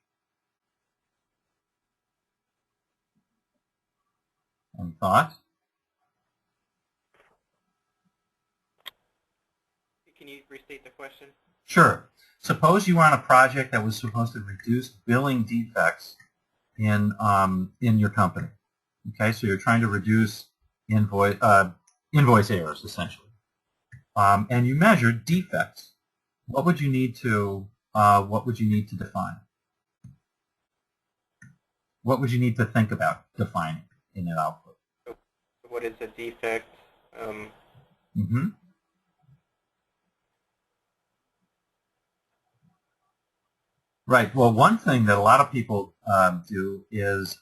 Any thoughts? Can you restate the question? Sure. Suppose you were on a project that was supposed to reduce billing defects in your company. Okay, so you're trying to reduce invoice errors essentially, and you measured defects. What would you need to define? What would you need to think about defining in an output? What is a defect? Right. Well, one thing that a lot of people do is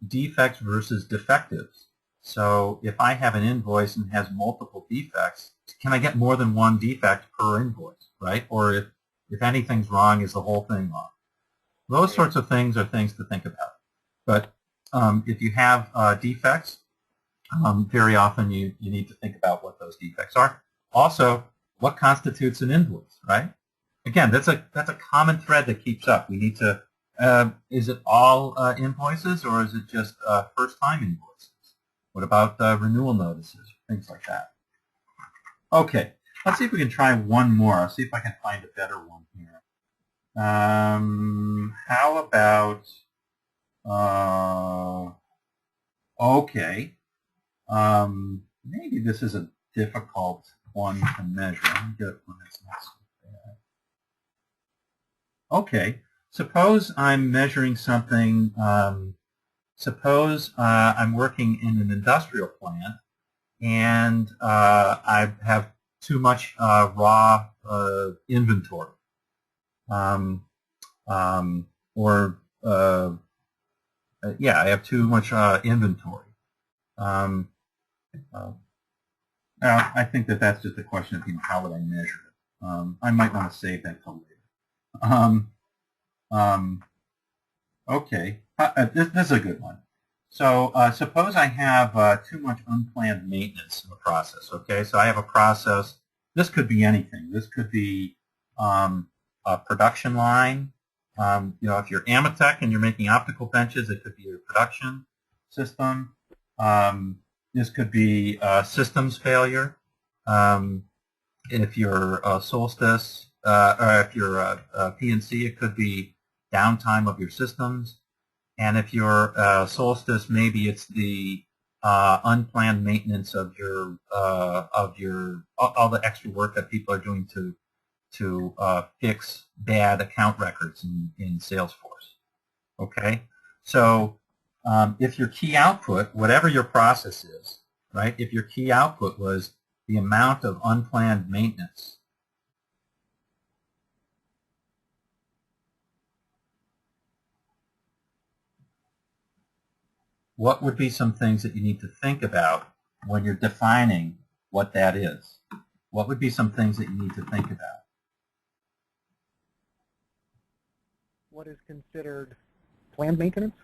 defects versus defectives. So if I have an invoice and has multiple defects, can I get more than one defect per invoice, right? Or if anything's wrong, is the whole thing wrong? Those sorts of things are things to think about. But if you have defects, very often you need to think about what those defects are. Also, what constitutes an invoice, right? Again, that's a common thread that keeps up. We need to, is it all invoices or is it just first-time invoices? What about renewal notices, things like that? Okay, let's see if we can try one more. I'll see if I can find a better one here. How about, okay, maybe this is a difficult one to measure. Let me get one that's not so bad. Okay, suppose I'm measuring something, suppose I'm working in an industrial plant and I have too much raw inventory. Yeah, I have too much inventory. I think that's just a question of how would I measure it. I might want to save that till later. Okay, this is a good one. So suppose I have too much unplanned maintenance in the process. Okay, so I have a process. This could be anything. This could be a production line. If you're Amatec and you're making optical benches, it could be your production system. This could be systems failure. If you're Solstice, or if you're PNC, it could be downtime of your systems. And if you're Solstice, maybe it's the unplanned maintenance of all the extra work that people are doing to fix bad account records in Salesforce. Okay, so if your key output, whatever your process is, right? If your key output was the amount of unplanned maintenance, what would be some things that you need to think about when you're defining what that is? What would be some things that you need to think about? What is considered planned maintenance?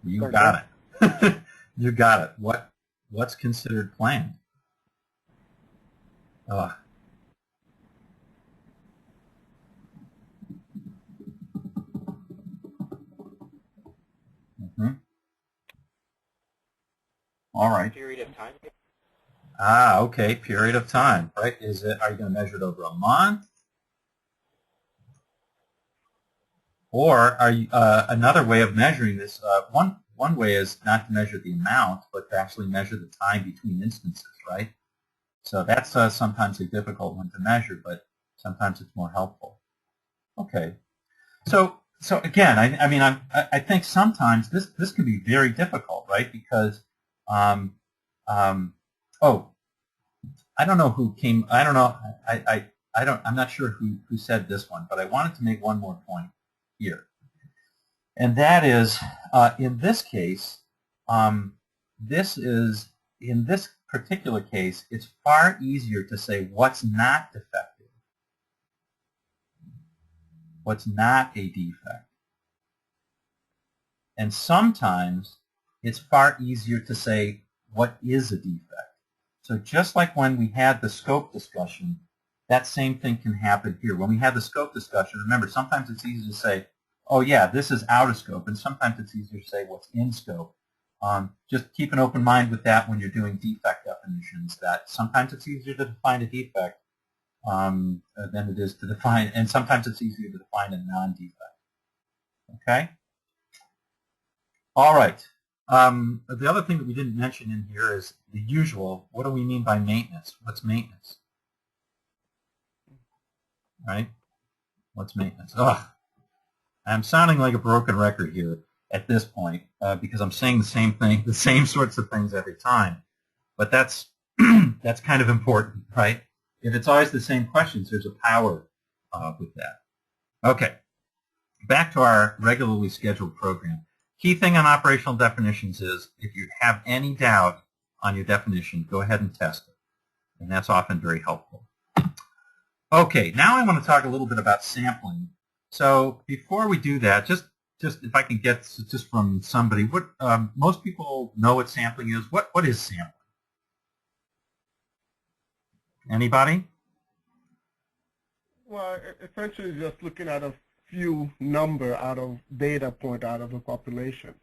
You got it. You got it. What's considered planned? All right. Period of time. Okay. Period of time, right? Are you going to measure it over a month? Or are you another way of measuring this? One way is not to measure the amount, but to actually measure the time between instances, right? So that's sometimes a difficult one to measure, but sometimes it's more helpful. Okay. So again, I think sometimes this can be very difficult, right? Because I don't know who came. I don't know. I'm not sure who said this one, but I wanted to make one more point here, and that is in this case, in this particular case, it's far easier to say what's not defective, what's not a defect, and sometimes it's far easier to say what is a defect. So just like when we had the scope discussion, that same thing can happen here. When we have the scope discussion, remember, sometimes it's easy to say, oh yeah, this is out of scope, and sometimes it's easier to say what's in scope. Just keep an open mind with that when you're doing defect definitions, that sometimes it's easier to define a defect than it is to define, and sometimes it's easier to define a non-defect. Okay? All right. The other thing that we didn't mention in here is the usual. What do we mean by maintenance? What's maintenance? Right? What's maintenance? Ugh. I'm sounding like a broken record here at this point because I'm saying the same thing, the same sorts of things every time. But that's that's kind of important, right? If it's always the same questions, there's a power with that. Okay, back to our regularly scheduled program. Key thing on operational definitions is if you have any doubt on your definition, go ahead and test it. And that's often very helpful. Okay, now I want to talk a little bit about sampling. So before we do that, just if I can get just from somebody, what most people know what sampling is. What is sampling? Anybody? Well, essentially just looking at a few number out of data point out of a population.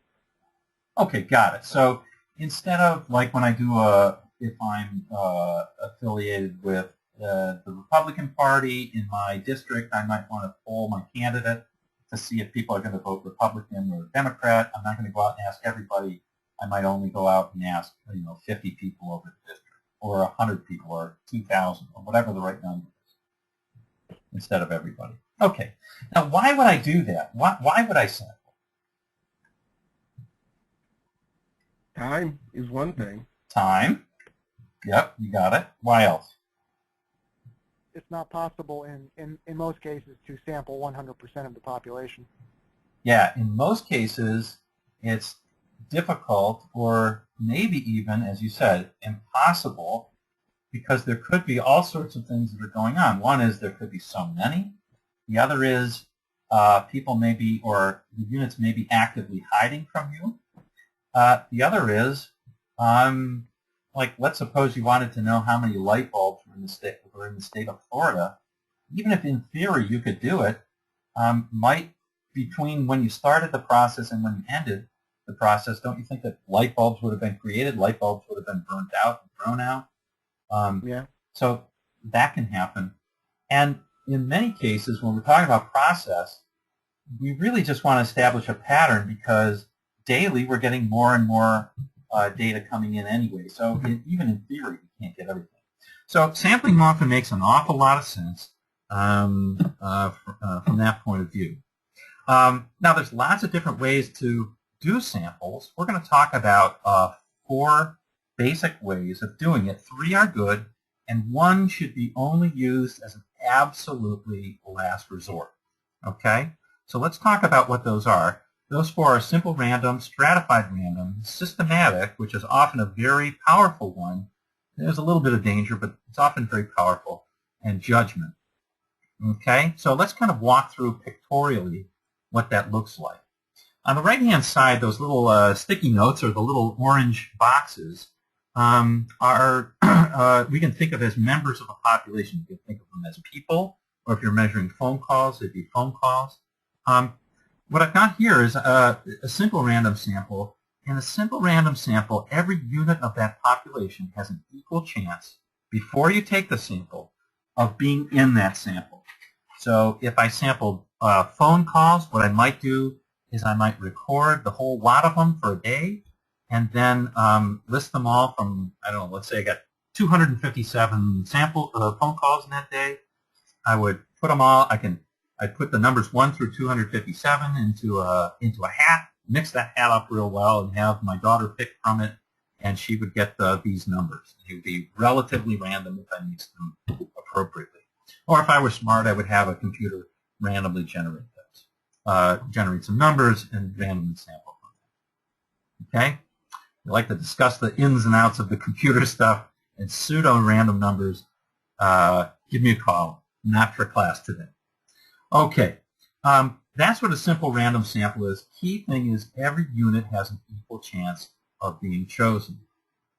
Okay, got it. So instead of like when I do if I'm affiliated with the Republican Party in my district, I might want to poll my candidate to see if people are going to vote Republican or Democrat. I'm not going to go out and ask everybody. I might only go out and ask 50 people over the district, or 100 people, or 2,000, or whatever the right number is, instead of everybody. Okay. Now, why would I do that? Why would I sample? Time is one thing. Time. Yep, you got it. Why else? It's not possible in most cases to sample 100% of the population. Yeah, in most cases, it's difficult or maybe even, as you said, impossible, because there could be all sorts of things that are going on. One is there could be so many. The other is people may be, or the units may be actively hiding from you. The other is, like, let's suppose you wanted to know how many light bulbs were in the state of Florida. Even if in theory you could do it, might between when you started the process and when you ended the process, don't you think that light bulbs would have been created, light bulbs would have been burnt out and thrown out? Yeah. So that can happen. And in many cases, when we're talking about process, we really just want to establish a pattern because daily we're getting more and more data coming in anyway. So even in theory, we can't get everything. So sampling often makes an awful lot of sense from that point of view. Now, there's lots of different ways to do samples. We're going to talk about 4 basic ways of doing it. 3 are good, and 1 should be only used as an absolutely last resort. Okay? So let's talk about what those are. Those 4 are simple random, stratified random, systematic, which is often a very powerful one. There's a little bit of danger, but it's often very powerful, and judgment. Okay? So let's kind of walk through pictorially what that looks like. On the right-hand side, those little sticky notes, or the little orange boxes, are we can think of as members of a population. You can think of them as people, or if you're measuring phone calls, it'd be phone calls. What I've got here is a simple random sample. In a simple random sample, every unit of that population has an equal chance, before you take the sample, of being in that sample. So if I sampled phone calls, what I might do is I might record the whole lot of them for a day, and then list them all from, I don't know, let's say I got 257 phone calls in that day. I would put them all, I'd put the numbers 1 through 257 into a hat, mix that hat up real well, and have my daughter pick from it, and she would get these numbers. It would be relatively random if I mixed them appropriately. Or if I were smart, I would have a computer randomly generate those. Generate some numbers and randomly sample them. Okay? I like to discuss the ins and outs of the computer stuff and pseudo-random numbers. Give me a call. Not for class today. Okay. That's what a simple random sample is. Key thing is every unit has an equal chance of being chosen.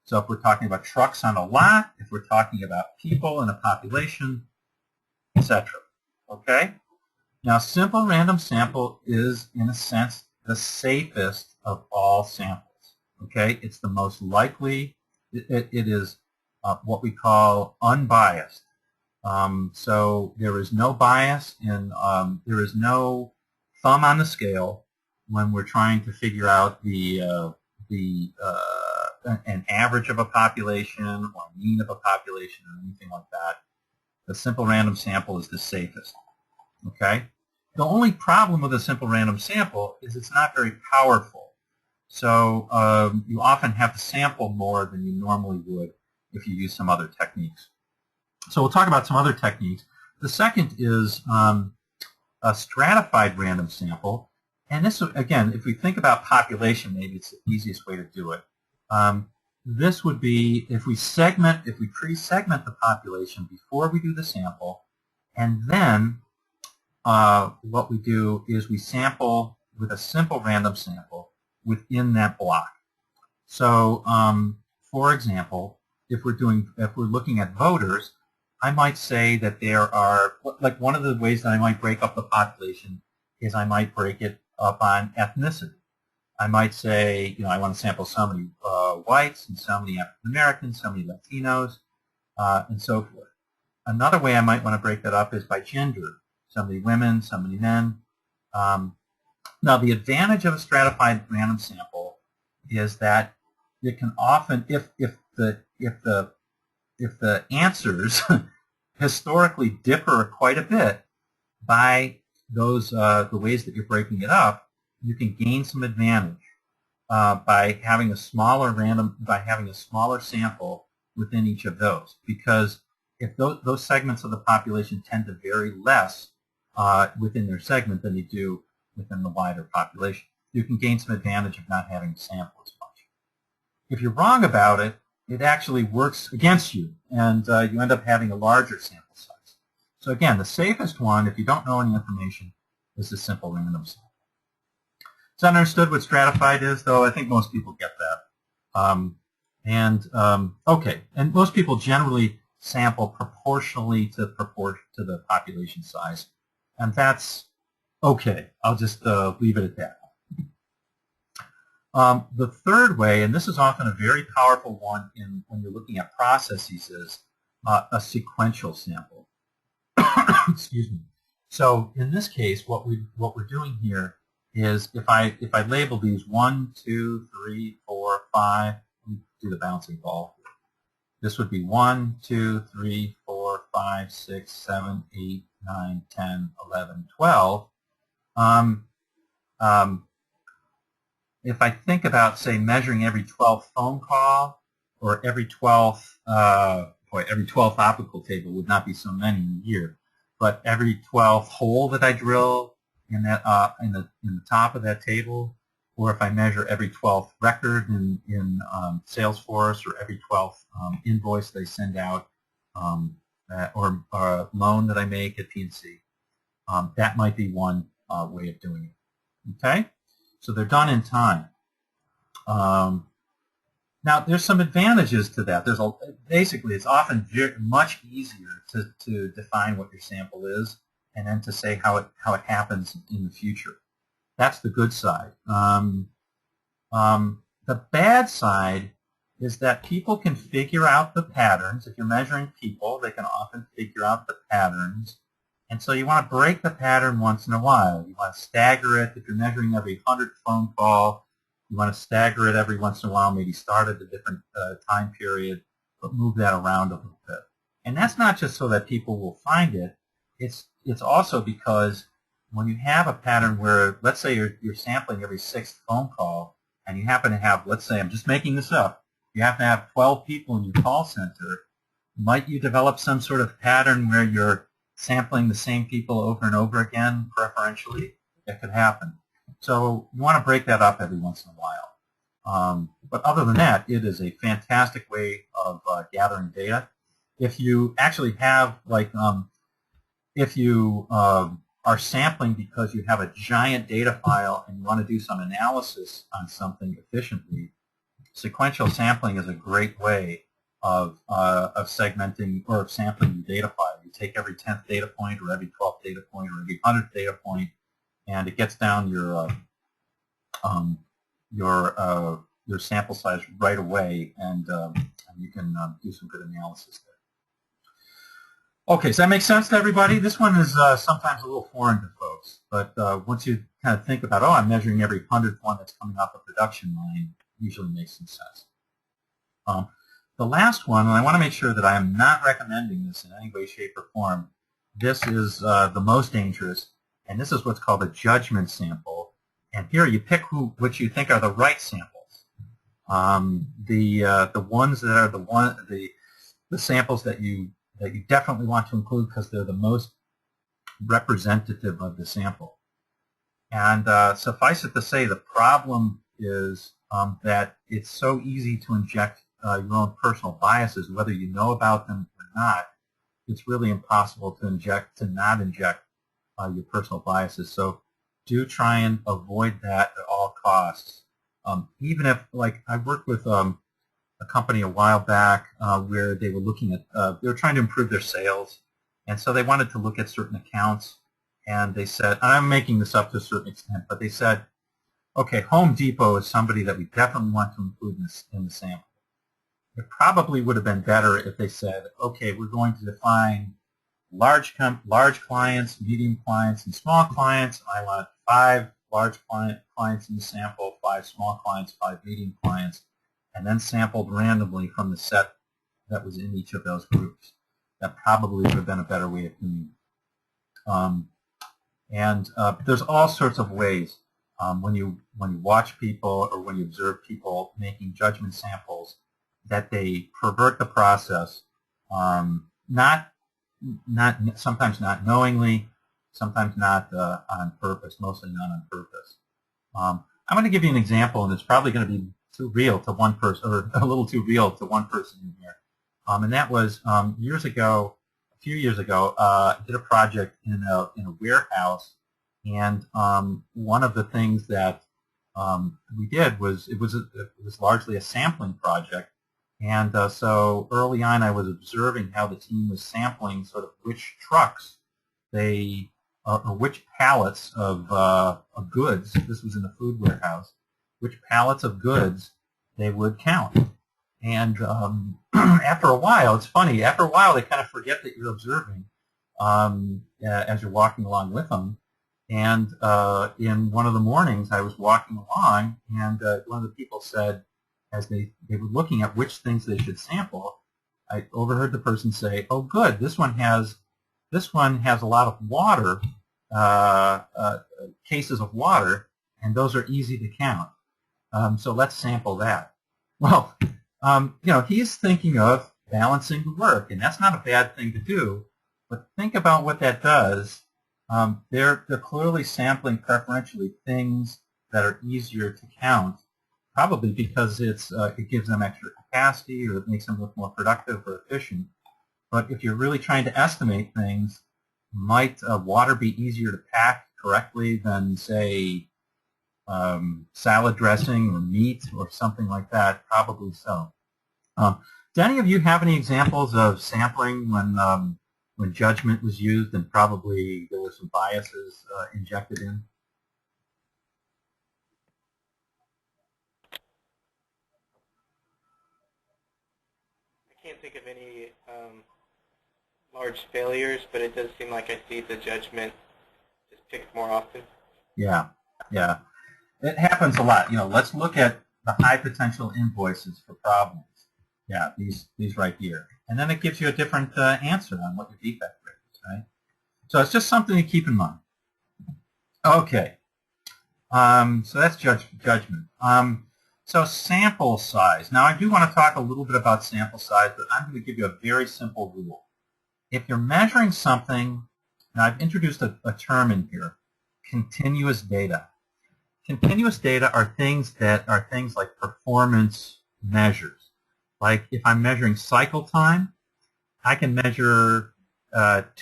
So if we're talking about trucks on a lot, if we're talking about people in a population, etc. Okay? Now, simple random sample is, in a sense, the safest of all samples. Okay? It's the most likely. It is what we call unbiased. So there is no bias and there is no thumb on the scale when we're trying to figure out an average of a population or a mean of a population or anything like that. The simple random sample is the safest. Okay? The only problem with a simple random sample is it's not very powerful. So you often have to sample more than you normally would if you use some other techniques. So we'll talk about some other techniques. The second is a stratified random sample. And this, again, if we think about population, maybe it's the easiest way to do it. This would be if we pre-segment the population before we do the sample, and then what we do is we sample with a simple random sample within that block. So, for example, if we're looking at voters, I might say that there are, like one of the ways that I might break up the population is I might break it up on ethnicity. I might say, I want to sample so many whites and so many African Americans, so many Latinos, and so forth. Another way I might want to break that up is by gender. So many women, so many men. Now, the advantage of a stratified random sample is that it can often, if the answers historically differ quite a bit by the ways that you're breaking it up, you can gain some advantage by having a smaller sample within each of those. Because if those segments of the population tend to vary less within their segment than they do within the wider population, you can gain some advantage of not having to sample as much. If you're wrong about it, it actually works against you, and you end up having a larger sample size. So again, the safest one, if you don't know any information, is the simple random sample. Is that understood what stratified is, though? I think most people get that. Okay, and most people generally sample proportionally to the population size, and that's okay. I'll just leave it at that. The third way, and this is often a very powerful one when you're looking at processes, is a sequential sample. Excuse me. So in this case, what we're doing here is if I label these 1, 2, 3, 4, 5, let me do the bouncing ball. This would be 1, 2, 3, 4, 5, 6, 7, 8, 9, 10, 11, 12. If I think about, say, measuring every 12th phone call or every 12th, every 12th optical table would not be so many in a year, but every 12th hole that I drill in that in the top of that table, or if I measure every 12th record in Salesforce, or every 12th invoice they send out, or loan that I make at PNC, that might be one way of doing it. Okay. So they're done in time. Now, there's some advantages to that. Basically, it's often much easier to define what your sample is, and then to say how it happens in the future. That's the good side. The bad side is that people can figure out the patterns. If you're measuring people, they can often figure out the patterns. And so you want to break the pattern once in a while. You want to stagger it. If you're measuring every 100th phone call, you want to stagger it every once in a while, maybe start at a different time period, but move that around a little bit. And that's not just so that people will find it. It's also because when you have a pattern where, let's say you're sampling every 6th phone call, and you happen to have, let's say, I'm just making this up, you happen to have 12 people in your call center, might you develop some sort of pattern where you're sampling the same people over and over again, preferentially? That could happen. So you want to break that up every once in a while. But other than that, it is a fantastic way of gathering data. If you actually have, if you are sampling because you have a giant data file and you want to do some analysis on something efficiently, sequential sampling is a great way of segmenting or of sampling your data file. You take every 10th data point or every 12th data point or every 100th data point, and it gets down your sample size right away, and you can do some good analysis there. Okay, does that make sense to everybody? This one is sometimes a little foreign to folks, but once you kind of think about, oh, I'm measuring every 100th one that's coming off the production line, it usually makes some sense. The last one, and I want to make sure that I am not recommending this in any way, shape, or form. This is the most dangerous, and this is what's called a judgment sample. And here you pick which you think are the right samples. The ones that are the samples that you definitely want to include because they're the most representative of the sample. And suffice it to say, the problem is that it's so easy to inject your own personal biases, whether you know about them or not. It's really impossible to not inject your personal biases. So do try and avoid that at all costs. Even if, like, I worked with a company a while back where they were looking at, they were trying to improve their sales, and so they wanted to look at certain accounts, and they said, and I'm making this up to a certain extent, but they said, okay, Home Depot is somebody that we definitely want to include in the sample. It probably would have been better if they said, okay, we're going to define large clients, medium clients, and small clients. I want 5 large clients in the sample, 5 small clients, 5 medium clients, and then sampled randomly from the set that was in each of those groups. That probably would have been a better way of doing it. There's all sorts of ways when you watch people or when you observe people making judgment samples that they pervert the process, sometimes not knowingly, sometimes not on purpose, mostly not on purpose. I'm going to give you an example, and it's probably going to be too real to one person, or a little too real to one person in here. And that was a few years ago, I did a project in a warehouse, and one of the things that we did was it was largely a sampling project. And so early on, I was observing how the team was sampling sort of which trucks or which pallets of goods, this was in a food warehouse, which pallets of goods they would count. And after a while, it's funny, after a while they kind of forget that you're observing as you're walking along with them. And in one of the mornings, I was walking along, and one of the people said, as they were looking at which things they should sample, I overheard the person say, "Oh, good, this one has a lot of water, cases of water, and those are easy to count. So let's sample that." Well, he's thinking of balancing the work, and that's not a bad thing to do. But think about what that does. They're clearly sampling preferentially things that are easier to count, probably because it gives them extra capacity, or it makes them look more productive or efficient. But if you're really trying to estimate things, might water be easier to pack correctly than, say, salad dressing or meat or something like that? Probably so. Do any of you have any examples of sampling when judgment was used and probably there were some biases injected in? I can't think of any large failures, but it does seem like I see the judgment just picked more often. Yeah. It happens a lot. Let's look at the high potential invoices for problems. Yeah, these right here. And then it gives you a different answer on what your defect rate is, right? So it's just something to keep in mind. Okay. So that's judgment. So sample size. Now I do want to talk a little bit about sample size, but I'm going to give you a very simple rule. If you're measuring something, and I've introduced a term in here, continuous data. Continuous data are things like performance measures. Like if I'm measuring cycle time, I can measure like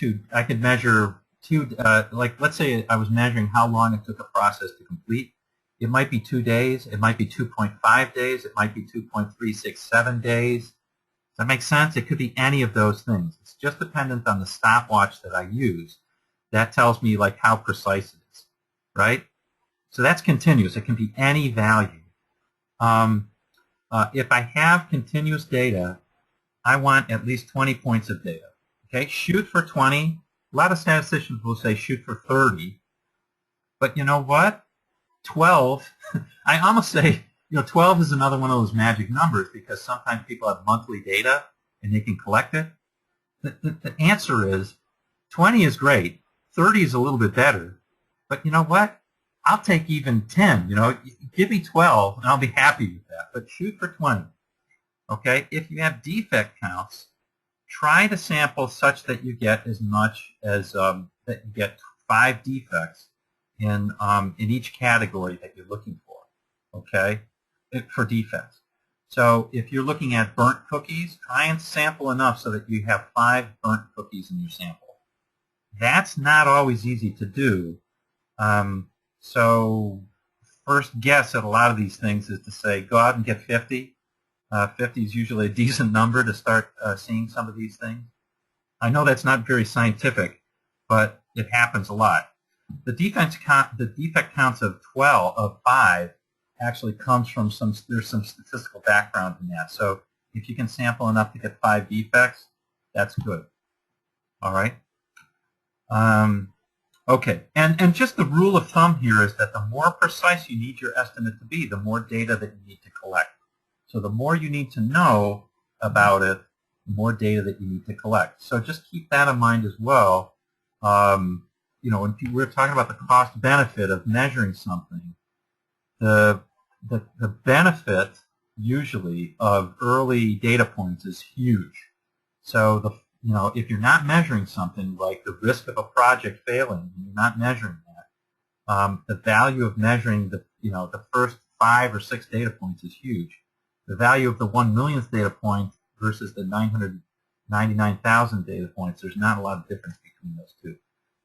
let's say I was measuring how long it took a process to complete. It might be 2 days, it might be 2.5 days, it might be 2.367 days. Does that make sense? It could be any of those things. It's just dependent on the stopwatch that I use. That tells me like how precise it is, right? So that's continuous. It can be any value. If I have continuous data, I want at least 20 points of data. Okay, shoot for 20. A lot of statisticians will say shoot for 30. But you know what? 12, I almost say, 12 is another one of those magic numbers because sometimes people have monthly data and they can collect it. The answer is 20 is great. 30 is a little bit better. But you know what? I'll take even 10. Give me 12 and I'll be happy with that. But shoot for 20. Okay? If you have defect counts, try to sample such that you get as much as that you get 5 defects in each category that you're looking for. Okay? For defects. So if you're looking at burnt cookies, try and sample enough so that you have 5 burnt cookies in your sample. That's not always easy to do. So first guess at a lot of these things is to say go out and get 50. 50 is usually a decent number to start seeing some of these things. I know that's not very scientific, but it happens a lot. The defect counts of 5 actually comes from there's some statistical background in that. So if you can sample enough to get 5 defects, that's good. All right. Okay, and just the rule of thumb here is that the more precise you need your estimate to be, the more data that you need to collect. So the more you need to know about it, the more data that you need to collect. So just keep that in mind as well. When we're talking about the cost benefit of measuring something, the benefit usually of early data points is huge. So if you're not measuring something like the risk of a project failing, you're not measuring that. The value of measuring the first 5 or 6 data points is huge. The value of the 1 millionth data point versus the 999,000 data points, there's not a lot of difference between those two.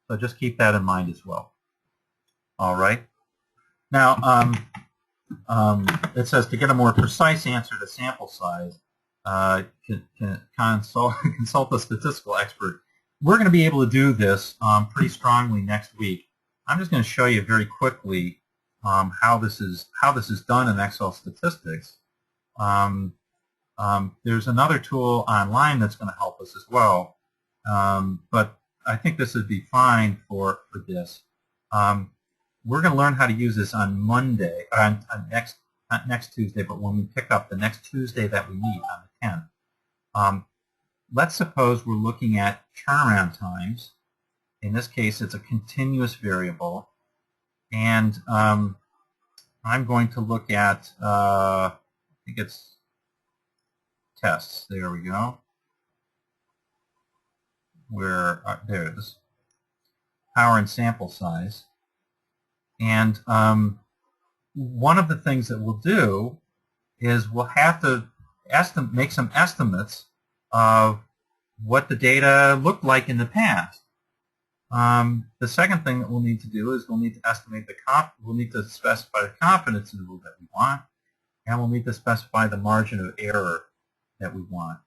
So just keep that in mind as well. All right. Now, it says to get a more precise answer to sample size, consult a statistical expert. We're going to be able to do this pretty strongly next week. I'm just going to show you very quickly how this is done in Excel statistics. There's another tool online that's going to help us as well, but I think this would be fine for this. We're going to learn how to use this on Monday, not next Tuesday, but when we pick up the next Tuesday that we meet on the 10th. Let's suppose we're looking at turnaround times. In this case, it's a continuous variable. And I'm going to look at, I think it's tests. There we go. There it is. Power and sample size. And one of the things that we'll do is we'll have to make some estimates of what the data looked like in the past. The second thing that we'll need to do is we'll need to estimate we'll need to specify the confidence interval that we want, and we'll need to specify the margin of error that we want.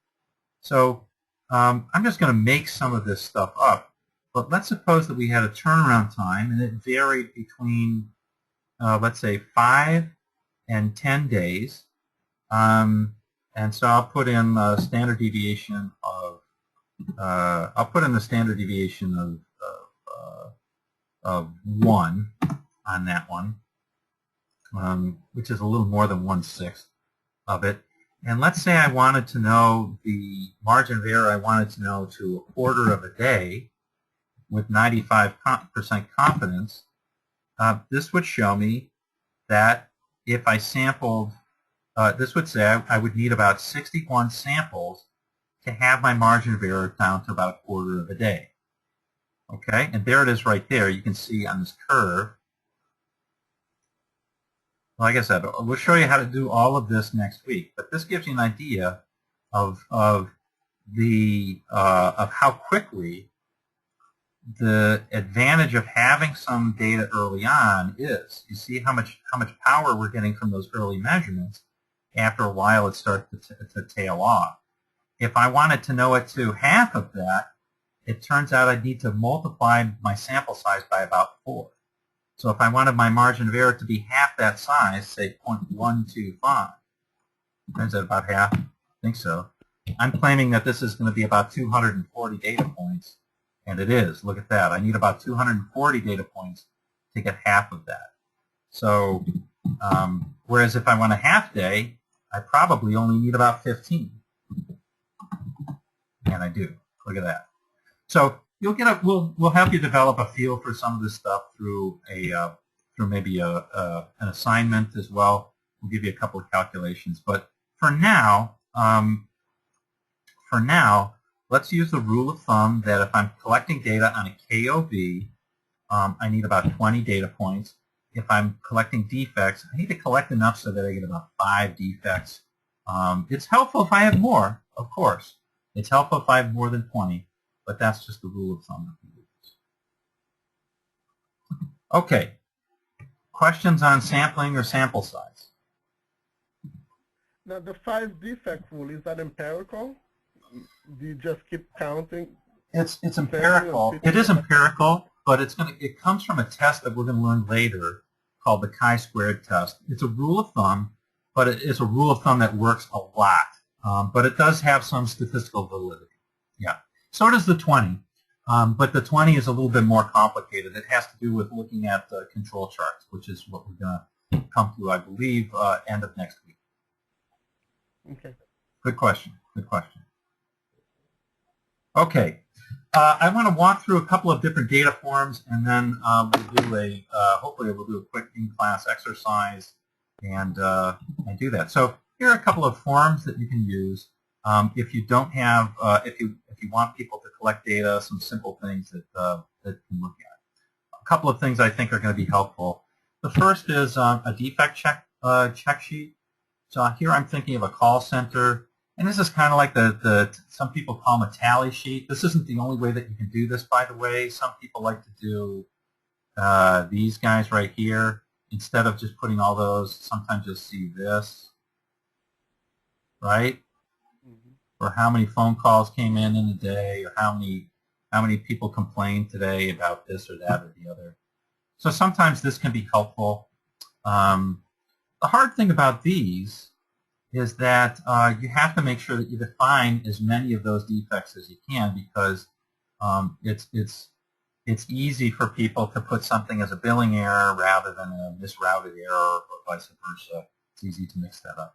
So I'm just going to make some of this stuff up. But let's suppose that we had a turnaround time and it varied between, let's say, 5 and 10 days. And so I'll put in a standard deviation of, of 1 on that one, which is a little more than 1/6 of it. And let's say I wanted to know the margin of error I wanted to know to 1/4 of a day with 95% confidence. This would show me that if I sampled, this would say I would need about 61 samples to have my margin of error down to about 1/4 of a day. Okay, and there it is right there. You can see on this curve. Like I said, we'll show you how to do all of this next week, but this gives you an idea of how quickly the advantage of having some data early on is. You see how much power we're getting from those early measurements. After a while, it starts to tail off. If I wanted to know it to half of that, it turns out I'd need to multiply my sample size by about 4. So if I wanted my margin of error to be half that size, say 0.125, turns out about half, I think so, I'm claiming that this is going to be about 240 data points, and it is. Look at that. I need about 240 data points to get half of that. So, whereas if I want a half day, I probably only need about 15. And I do. Look at that. So you'll get a. We'll help you develop a feel for some of this stuff through a through maybe an assignment as well. We'll give you a couple of calculations, but for now, let's use the rule of thumb that if I'm collecting data on a KOV, I need about 20 data points. If I'm collecting defects, I need to collect enough so that I get about 5 defects. It's helpful if I have more, of course. It's helpful if I have more than 20, but that's just the rule of thumb that we use. Okay. Questions on sampling or sample size? Now, the 5 defect rule, is that empirical? Do you just keep counting? It's empirical. It is empirical, but it comes from a test that we're going to learn later called the chi-squared test. It's a rule of thumb, but it's a rule of thumb that works a lot. But it does have some statistical validity. Yeah. So does the 20. But the 20 is a little bit more complicated. It has to do with looking at the control charts, which is what we're going to come to, I believe, end of next week. Okay. Good question. Good question. Okay. I want to walk through a couple of different data forms, and then we'll do hopefully we'll do a quick in-class exercise and do that. So here are a couple of forms that you can use. If you don't have, if you want people to collect data, some simple things that you can look at. A couple of things I think are going to be helpful. The first is a defect check sheet. So here I'm thinking of a call center, and this is kind of like some people call them a tally sheet. This isn't the only way that you can do this, by the way. Some people like to do these guys right here. Instead of just putting all those, sometimes you'll see this, right? Or how many phone calls came in a day, or how many people complained today about this or that or the other. So sometimes this can be helpful. The hard thing about these is that you have to make sure that you define as many of those defects as you can, because it's easy for people to put something as a billing error rather than a misrouted error, or vice versa. It's easy to mix that up.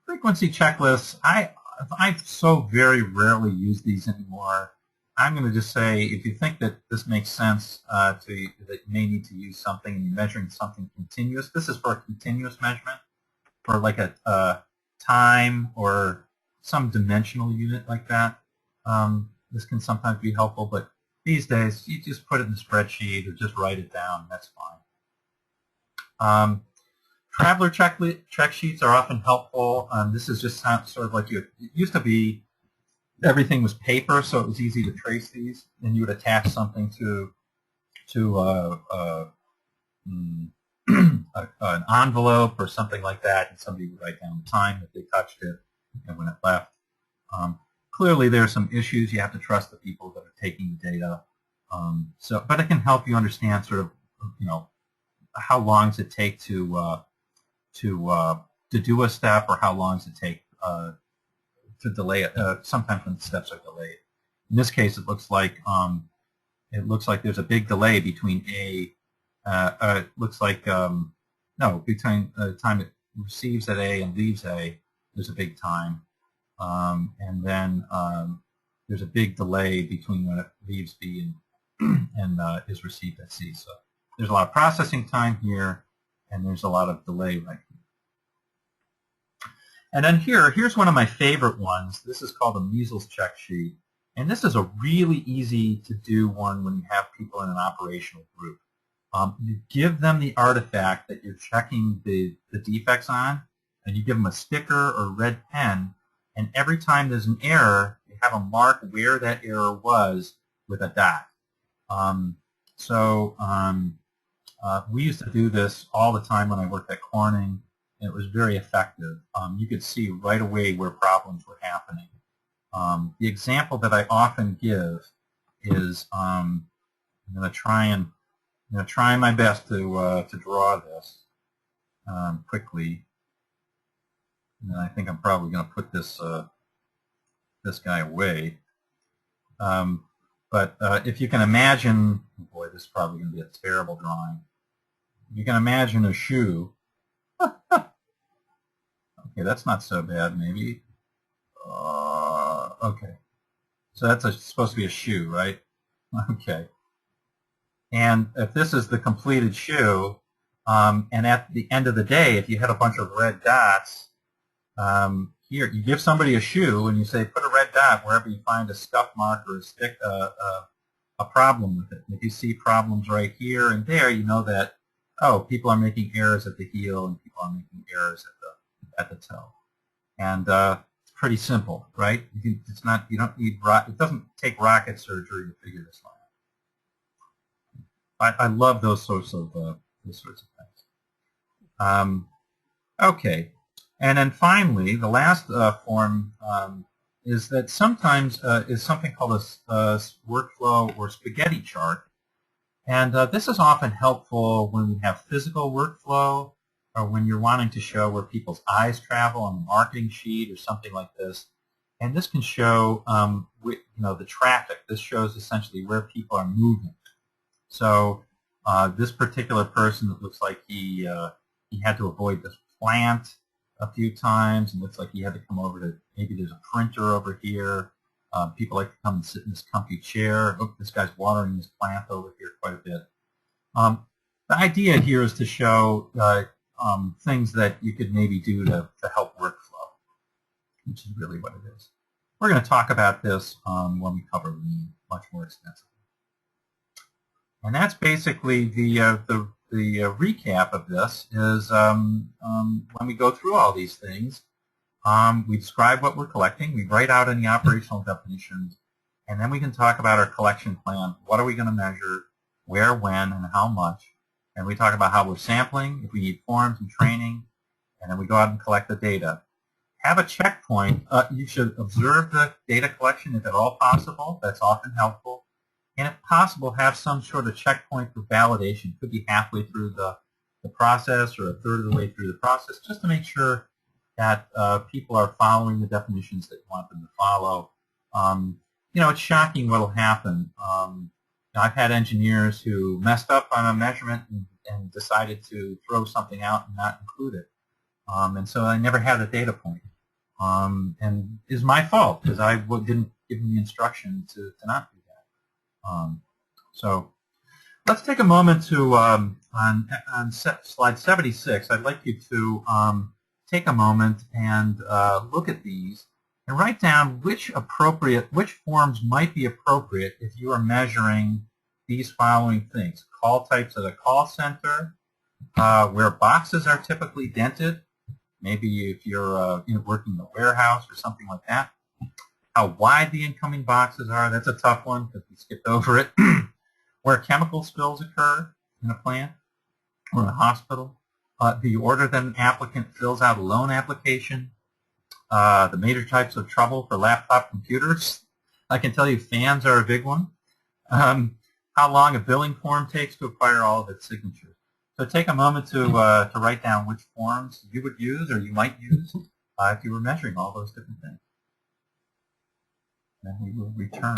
Frequency checklists, I so very rarely use these anymore. I'm going to just say, if you think that this makes sense, that you may need to use something and you're measuring something continuous. This is for a continuous measurement, for like a time or some dimensional unit like that. This can sometimes be helpful, but these days you just put it in the spreadsheet or just write it down. That's fine. Traveler check sheets are often helpful. This is just sort of like it used to be. Everything was paper, so it was easy to trace these, and you would attach something to an envelope or something like that, and somebody would write down the time that they touched it and when it left. Clearly, there are some issues. You have to trust the people that are taking the data. But it can help you understand sort of, how long does it take to do a step, or how long does it take to delay it. Sometimes when the steps are delayed. In this case, it looks like there's a big delay between it looks like no, between the time it receives at A and leaves A, there's a big time, and then there's a big delay between when it leaves B and is received at C. So there's a lot of processing time here, and there's a lot of delay right here. And then here's one of my favorite ones. This is called a measles check sheet. And this is a really easy to do one when you have people in an operational group. You give them the artifact that you're checking the defects on, and you give them a sticker or red pen, and every time there's an error, you have them mark where that error was with a dot. We used to do this all the time when I worked at Corning. And it was very effective. You could see right away where problems were happening. The example that I often give is I'm going to try my best to draw this quickly. And I think I'm probably going to put this this guy away. But if you can imagine, oh boy, this is probably going to be a terrible drawing. You can imagine a shoe. Okay, that's not so bad, maybe. Okay, so that's supposed to be a shoe, right? Okay. And if this is the completed shoe, and at the end of the day, if you had a bunch of red dots, here, you give somebody a shoe and you say, put a red dot wherever you find a scuff mark or a problem with it. And if you see problems right here and there, you know that, oh, people are making errors at the heel and people are making errors at the toe. And it's pretty simple, right? It's not, you don't need, it doesn't take rocket surgery to figure this one out. I love those sorts of things. Okay. And then finally, the last form is that sometimes is something called a workflow or spaghetti chart. And this is often helpful when we have physical workflow or when you're wanting to show where people's eyes travel on a marketing sheet or something like this. And this can show the traffic. This shows essentially where people are moving. So this particular person, it looks like he had to avoid this plant a few times, and looks like he had to come over to, maybe there's a printer over here. People like to come and sit in this comfy chair. Oh, this guy's watering this plant over here quite a bit. The idea here is to show things that you could maybe do to help workflow, which is really what it is. We're going to talk about this when we cover Lean much more extensively. And that's basically the recap of this is when we go through all these things, we describe what we're collecting, we write out any operational definitions, and then we can talk about our collection plan. What are we going to measure, where, when, and how much? And we talk about how we're sampling, if we need forms and training, and then we go out and collect the data. Have a checkpoint. You should observe the data collection if at all possible. That's often helpful. And if possible, have some sort of checkpoint for validation. Could be halfway through the process or a third of the way through the process, just to make sure that people are following the definitions that you want them to follow. It's shocking what will happen. I've had engineers who messed up on a measurement and decided to throw something out and not include it. And so I never had a data point. And it's my fault because I didn't give them the instruction to not do that. So let's take a moment to, on slide 76, I'd like you to take a moment and look at these and write down which forms might be appropriate if you are measuring these following things. Call types at a call center, where boxes are typically dented, maybe if you're working in a warehouse or something like that. How wide the incoming boxes are, that's a tough one because we skipped over it. Where chemical spills occur in a plant or in a hospital. The order that an applicant fills out a loan application. The major types of trouble for laptop computers. I can tell you fans are a big one. How long a billing form takes to acquire all of its signatures. So take a moment to write down which forms you would use or you might use if you were measuring all those different things. Then we will return.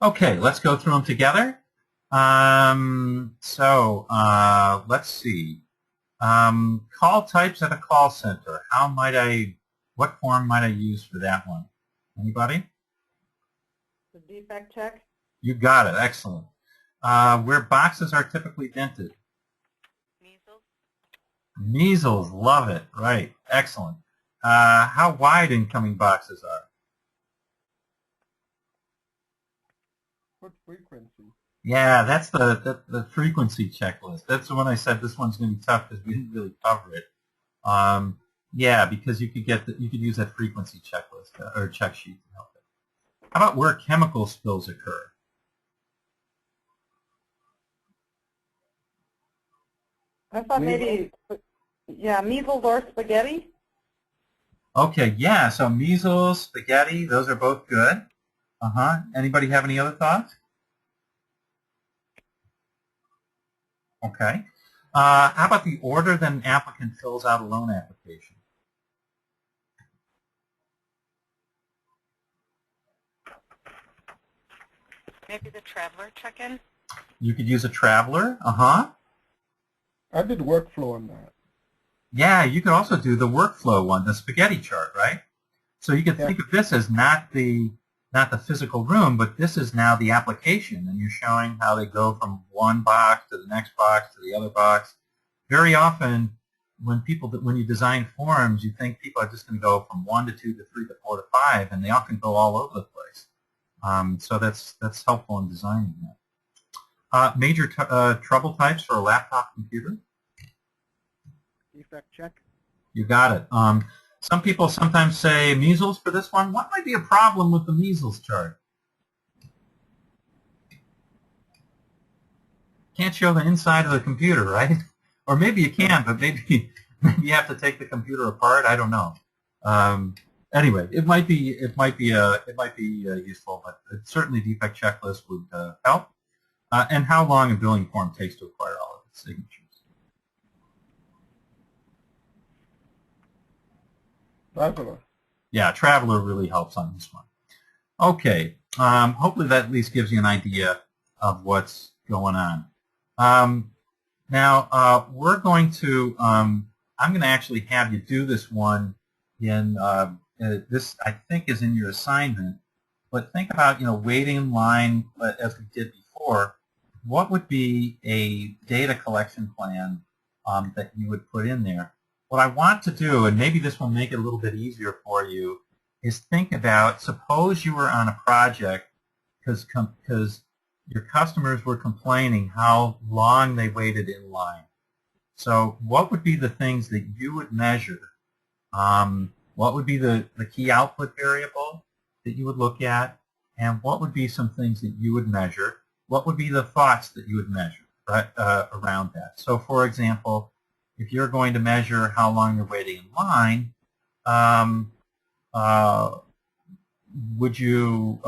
Okay, let's go through them together. Let's see. Call types at a call center. What form might I use for that one? Anybody? The defect check. You got it. Excellent. Where boxes are typically dented. Measles, love it. Right, excellent. How wide incoming boxes are? What frequency? Yeah, that's the frequency checklist. That's the one I said this one's going to be tough because we didn't really cover it. Yeah, because you could use that frequency checklist or check sheet to help it. How about where chemical spills occur? I thought maybe, yeah, measles or spaghetti. Okay, yeah, so measles, spaghetti, those are both good. Anybody have any other thoughts? Okay. How about the order that an applicant fills out a loan application? Maybe the traveler check-in? You could use a traveler. I did workflow on that. Yeah, you could also do the workflow one, the spaghetti chart, right? So you could think of this as not the physical room, but this is now the application, and you're showing how they go from one box to the next box to the other box. Very often, when you design forms, you think people are just going to go from 1 to 2 to 3 to 4 to 5, and they often go all over the place. So that's helpful in designing that. Major trouble types for a laptop computer? Defect check. You got it. Some people sometimes say measles for this one. What might be a problem with the measles chart? Can't show the inside of the computer, right? Or maybe you can, but maybe you have to take the computer apart. I don't know. Anyway, it might be useful, but certainly defect checklist would help. And how long a billing form takes to acquire all of its signatures. Traveler. Yeah, Traveler really helps on this one. Okay, hopefully that at least gives you an idea of what's going on. Now, we're going to, I'm going to actually have you do this one in, this I think is in your assignment, but think about, waiting in line as we did before. What would be a data collection plan that you would put in there? What I want to do, and maybe this will make it a little bit easier for you, is think about, suppose you were on a project because your customers were complaining how long they waited in line. So what would be the things that you would measure? What would be the key output variable that you would look at? And what would be some things that you would measure? What would be the thoughts that you would measure around that? So for example, if you're going to measure how long you're waiting in line, would you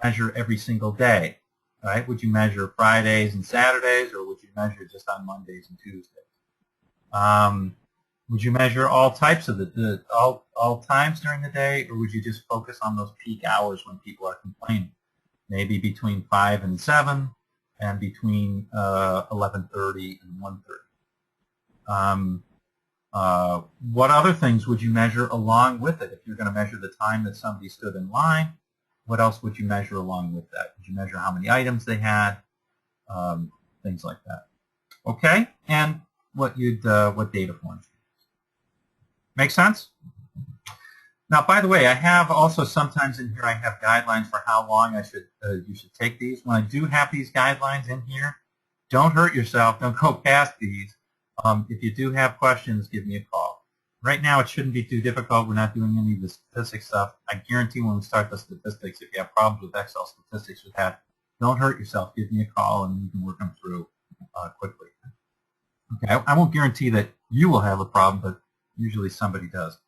measure every single day, right? Would you measure Fridays and Saturdays, or would you measure just on Mondays and Tuesdays? Would you measure all types of all times during the day, or would you just focus on those peak hours when people are complaining? Maybe between 5 and 7, and between 11:30 and 1:30. What other things would you measure along with it? If you're going to measure the time that somebody stood in line, what else would you measure along with that? Would you measure how many items they had? Things like that. Okay, and what data forms. Make sense? Now, by the way, I have also sometimes in here I have guidelines for how long you should take these. When I do have these guidelines in here, don't hurt yourself. Don't go past these. If you do have questions, give me a call. Right now, it shouldn't be too difficult. We're not doing any of the statistics stuff. I guarantee when we start the statistics, if you have problems with Excel statistics with that, don't hurt yourself. Give me a call, and we can work them through quickly. Okay, I won't guarantee that you will have a problem, but usually somebody does.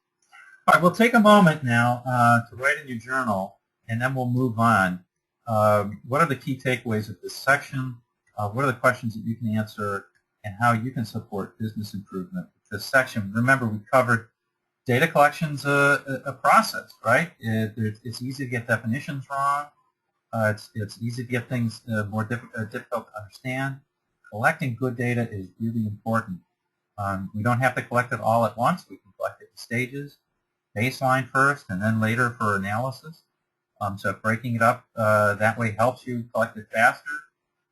All right, we'll take a moment now to write in your journal, and then we'll move on. What are the key takeaways of this section? What are the questions that you can answer, and how you can support business improvement with this section? Remember, we covered data collection's a process, right? It's easy to get definitions wrong. It's easy to get things more difficult to understand. Collecting good data is really important. We don't have to collect it all at once. We can collect it in stages. Baseline first, and then later for analysis. So breaking it up that way helps you collect it faster.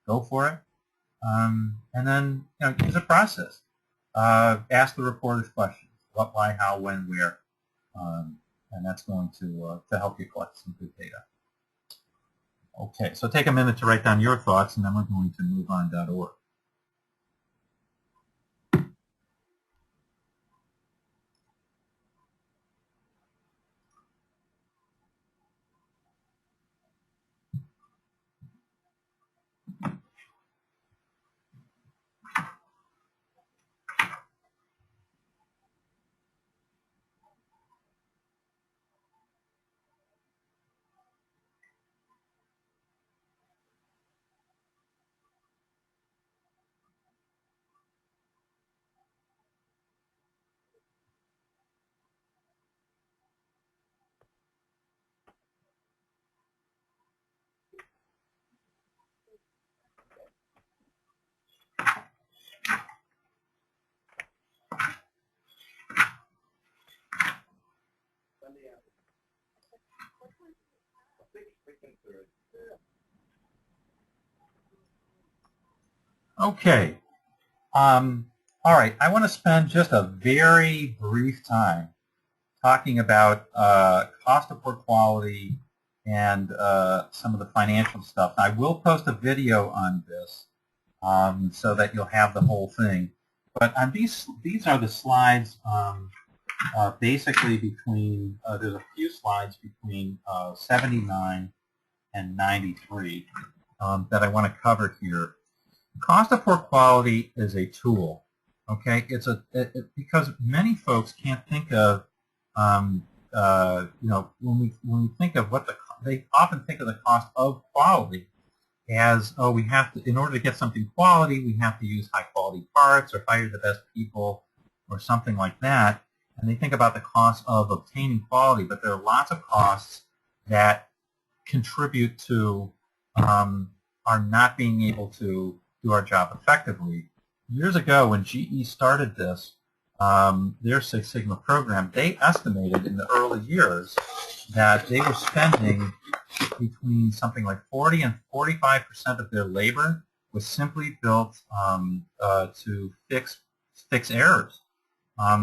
Go for it. And then use a process. ask the reporters questions. What, why, how, when, where. And that's going to help you collect some good data. Okay, so take a minute to write down your thoughts, and then we're going to move on.org. Okay. All right. I want to spend just a very brief time talking about cost of poor quality and some of the financial stuff. I will post a video on this so that you'll have the whole thing. But on these are the slides basically between, there's a few slides between 79 and 93 that I want to cover here. Cost of poor quality is a tool, okay? It's because many folks can't think of, you know, when we think of what they often think of the cost of quality as, oh, we have to, in order to get something quality, we have to use high quality parts or hire the best people or something like that. And they think about the cost of obtaining quality, but there are lots of costs that contribute to our not being able to do our job effectively. Years ago, when GE started this, their Six Sigma program, they estimated in the early years that they were spending between something like 40 and 45% of their labor was simply built to fix errors.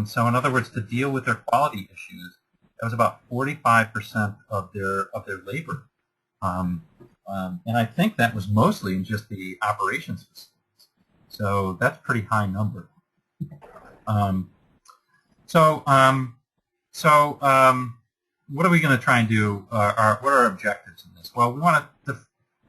So in other words, to deal with their quality issues, that was about 45% of their labor. And I think that was mostly in just the operations facilities. So that's a pretty high number. What are we going to try and do? What are our objectives in this? Well, we want to. The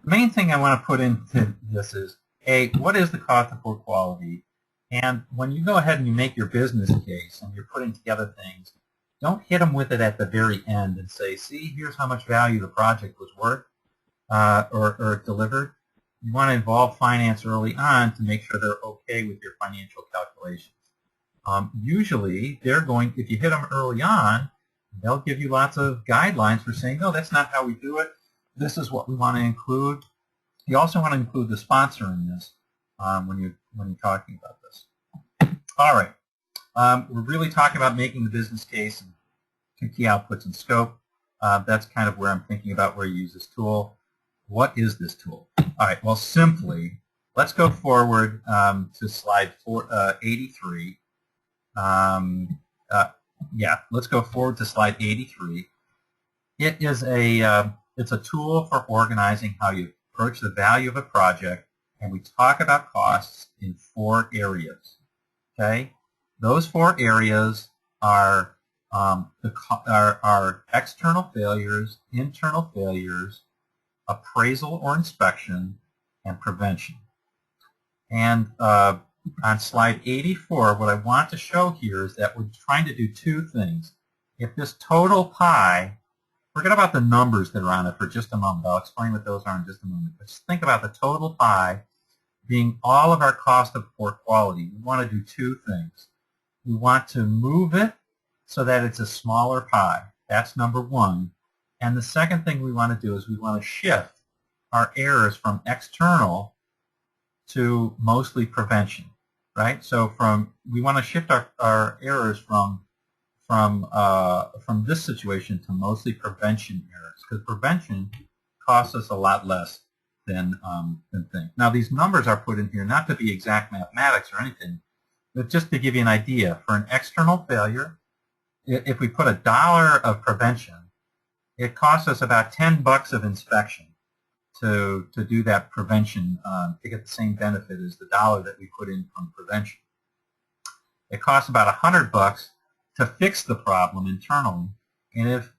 main thing I want to put into this is, A, what is the cost of poor quality? And when you go ahead and you make your business case and you're putting together things, don't hit them with it at the very end and say, see, here's how much value the project was worth or delivered. You want to involve finance early on to make sure they're okay with your financial calculations. Usually, they're going, if you hit them early on, they'll give you lots of guidelines for saying, no, that's not how we do it. This is what we want to include. You also want to include the sponsor in this when you're talking about this. All right. We're really talking about making the business case and key outputs and scope. That's kind of where I'm thinking about where you use this tool. What is this tool? All right. Well, simply, let's go forward to slide 83. Yeah, let's go forward to slide 83. It is it's a tool for organizing how you approach the value of a project, and we talk about costs in 4 areas. Okay, those 4 areas are external failures, internal failures, appraisal or inspection, and prevention. And on slide 84, what I want to show here is that we're trying to do 2 things. If this total pie, forget about the numbers that are on it for just a moment. I'll explain what those are in just a moment. But just think about the total pie being all of our cost of poor quality. We want to do 2 things. We want to move it so that it's a smaller pie. That's number 1. And the second thing we want to do is we want to shift our errors from external to mostly prevention, right? So we want to shift our errors from this situation to mostly prevention errors, because prevention costs us a lot less than things. Now, these numbers are put in here not to be exact mathematics or anything, but just to give you an idea, for an external failure, if we put $1 of prevention, it costs us about $10 of inspection to do that prevention to get the same benefit as the $1 that we put in from prevention. It costs about $100 to fix the problem internally, and if,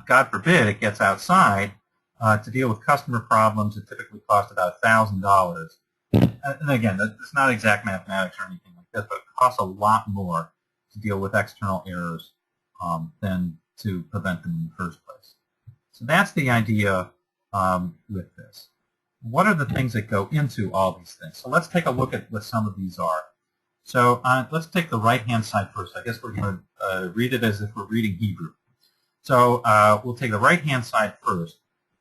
God forbid, it gets outside, to deal with customer problems, it typically costs about $1,000. And again, it's not exact mathematics or anything like this, but it costs a lot more to deal with external errors than to prevent them in the first place. So that's the idea with this. What are the things that go into all these things? So let's take a look at what some of these are. So let's take the right-hand side first. I guess we're going to read it as if we're reading Hebrew. So we'll take the right-hand side first.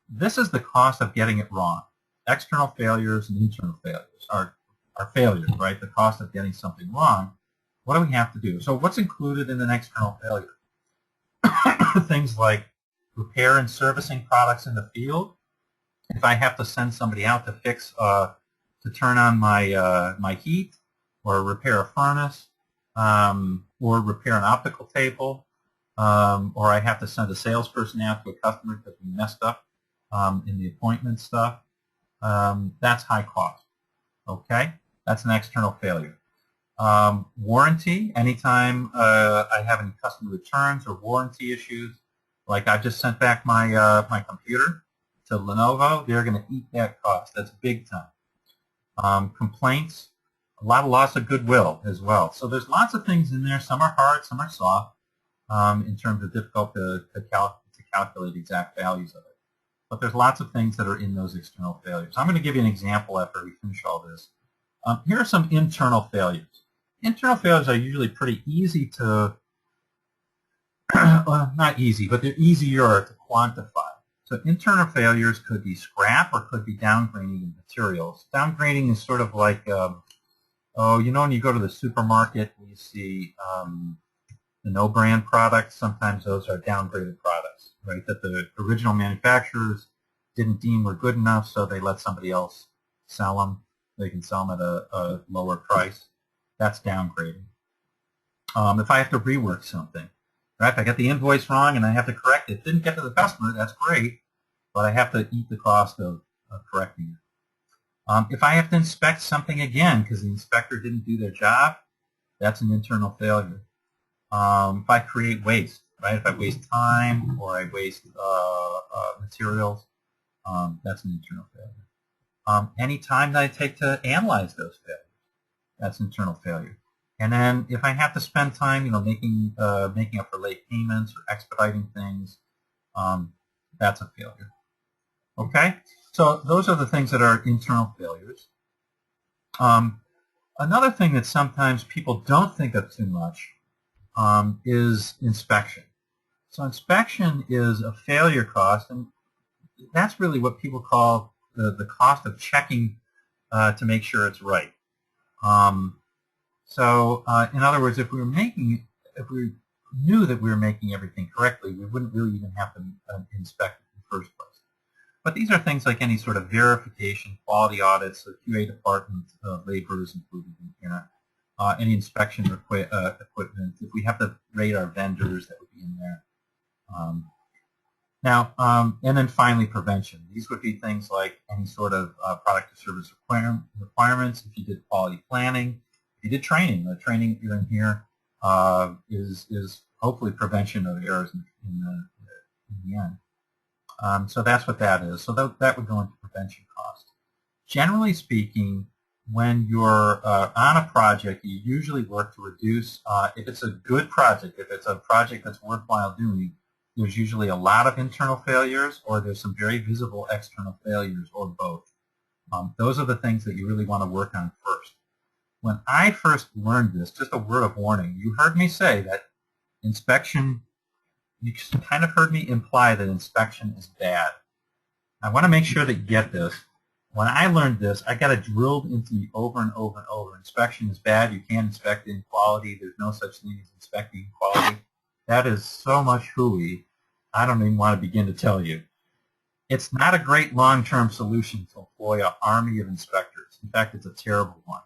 This is the cost of getting it wrong. External failures and internal failures are failures, right? The cost of getting something wrong. What do we have to do? So what's included in an external failure? Things like repair and servicing products in the field. If I have to send somebody out to fix, to turn on my my heat, or repair a furnace, or repair an optical table, or I have to send a salesperson out to a customer because we messed up in the appointment stuff, that's high cost. Okay, that's an external failure. Warranty, anytime I have any customer returns or warranty issues, like I just sent back my my computer to Lenovo, they're going to eat that cost. That's big time. Complaints, a lot of loss of goodwill as well. So there's lots of things in there. Some are hard, some are soft, in terms of difficult to calculate exact values of it. But there's lots of things that are in those external failures. I'm going to give you an example after we finish all this. Here are some internal failures. Internal failures are usually pretty easy to, well, not easy, but they're easier to quantify. So internal failures could be scrap or could be downgrading of materials. Downgrading is sort of like, oh, you know, when you go to the supermarket and you see the no-brand products, sometimes those are downgraded products, right, that the original manufacturers didn't deem were good enough, so they let somebody else sell them. They can sell them at a lower price. That's downgrading. If I have to rework something, right, if I get the invoice wrong and I have to correct it, didn't get to the customer, that's great, but I have to eat the cost of correcting it. If I have to inspect something again because the inspector didn't do their job, that's an internal failure. If I create waste, right, if I waste time or I waste materials, that's an internal failure. Any time that I take to analyze those failures, that's internal failure. And then if I have to spend time, you know, making up for late payments or expediting things, that's a failure. Okay, so those are the things that are internal failures. Another thing that sometimes people don't think of too much is inspection. So inspection is a failure cost, and that's really what people call the cost of checking to make sure it's right. So in other words, if we knew that we were making everything correctly, we wouldn't really even have to inspect it in the first place. But these are things like any sort of verification, quality audits, the QA department labor is included in here. Any inspection equipment. If we have to rate our vendors, that would be in there. And then finally, prevention. These would be things like any sort of product or service requirements. If you did quality planning, if you did training, the training you're in here is hopefully prevention of errors in the end. So that's what that is. So that would go into prevention cost. Generally speaking, when you're on a project, you usually work to reduce, if it's a good project, if it's a project that's worthwhile doing, there's usually a lot of internal failures or there's some very visible external failures or both. Those are the things that you really want to work on first. When I first learned this, just a word of warning, you heard me say that inspection, you kind of heard me imply that inspection is bad. I want to make sure that you get this. When I learned this, I got it drilled into me over and over and over. Inspection is bad. You can't inspect in quality. There's no such thing as inspecting quality. That is so much hooey, I don't even want to begin to tell you. It's not a great long-term solution to employ an army of inspectors. In fact, it's a terrible one.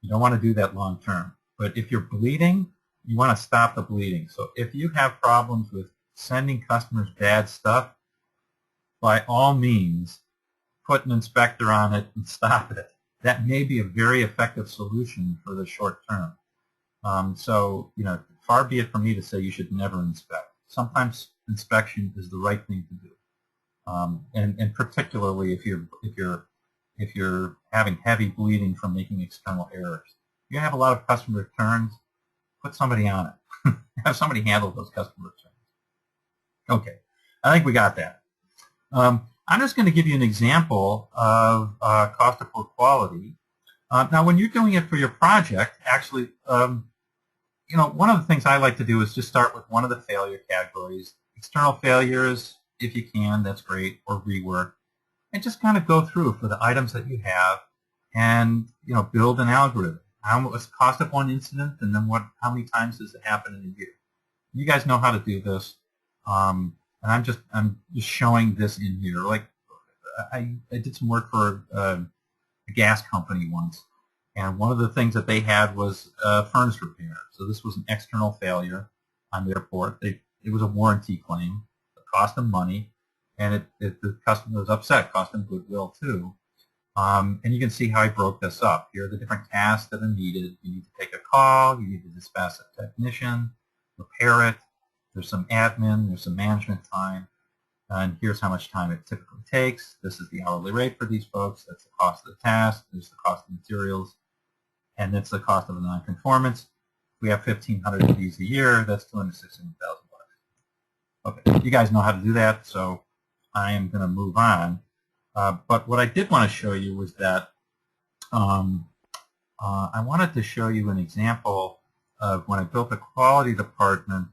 You don't want to do that long-term. But if you're bleeding, you want to stop the bleeding. So if you have problems with sending customers bad stuff, by all means, put an inspector on it and stop it. That may be a very effective solution for the short term. So, far be it from me to say you should never inspect. Sometimes inspection is the right thing to do, and particularly if you're having heavy bleeding from making external errors. If you have a lot of customer returns, put somebody on it. Have somebody handle those customer returns. Okay, I think we got that. I'm just going to give you an example of cost of poor quality. Now, when you're doing it for your project, actually, one of the things I like to do is just start with one of the failure categories. External failures, if you can, that's great, or rework. And just kind of go through for the items that you have and, build an algorithm. What's the cost of one incident, and then how many times does it happen in a year? You guys know how to do this. And I'm just showing this in here. Like, I did some work for a gas company once, and one of the things that they had was furnace repair. So this was an external failure on their port. It was a warranty claim. It cost them money, and the customer was upset. Cost them goodwill too. And you can see how I broke this up. Here are the different tasks that are needed. You need to take a call. You need to dispatch a technician, repair it. There's some admin. There's some management time. And here's how much time it typically takes. This is the hourly rate for these folks. That's the cost of the task. There's the cost of materials. And that's the cost of a non-conformance. We have 1,500 of these a year. That's $216,000. Okay, you guys know how to do that, so I am going to move on. But what I did want to show you was that I wanted to show you an example of when I built a quality department.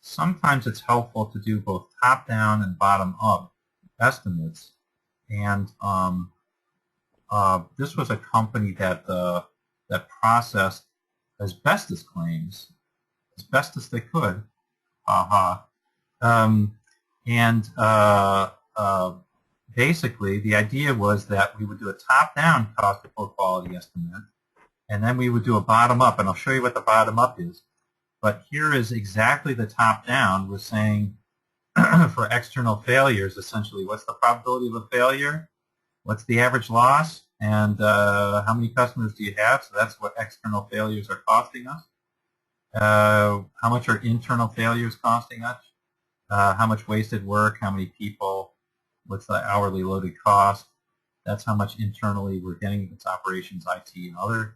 Sometimes it's helpful to do both top-down and bottom-up estimates. And this was a company that processed asbestos claims as best as they could. Basically, the idea was that we would do a top-down cost of poor quality estimate, and then we would do a bottom-up, and I'll show you what the bottom-up is. But here is exactly the top-down. We're saying for external failures, essentially, what's the probability of a failure? What's the average loss? And how many customers do you have? So that's what external failures are costing us. How much are internal failures costing us? How much wasted work? How many people? What's the hourly loaded cost? That's how much internally we're getting. It's operations, IT, and other.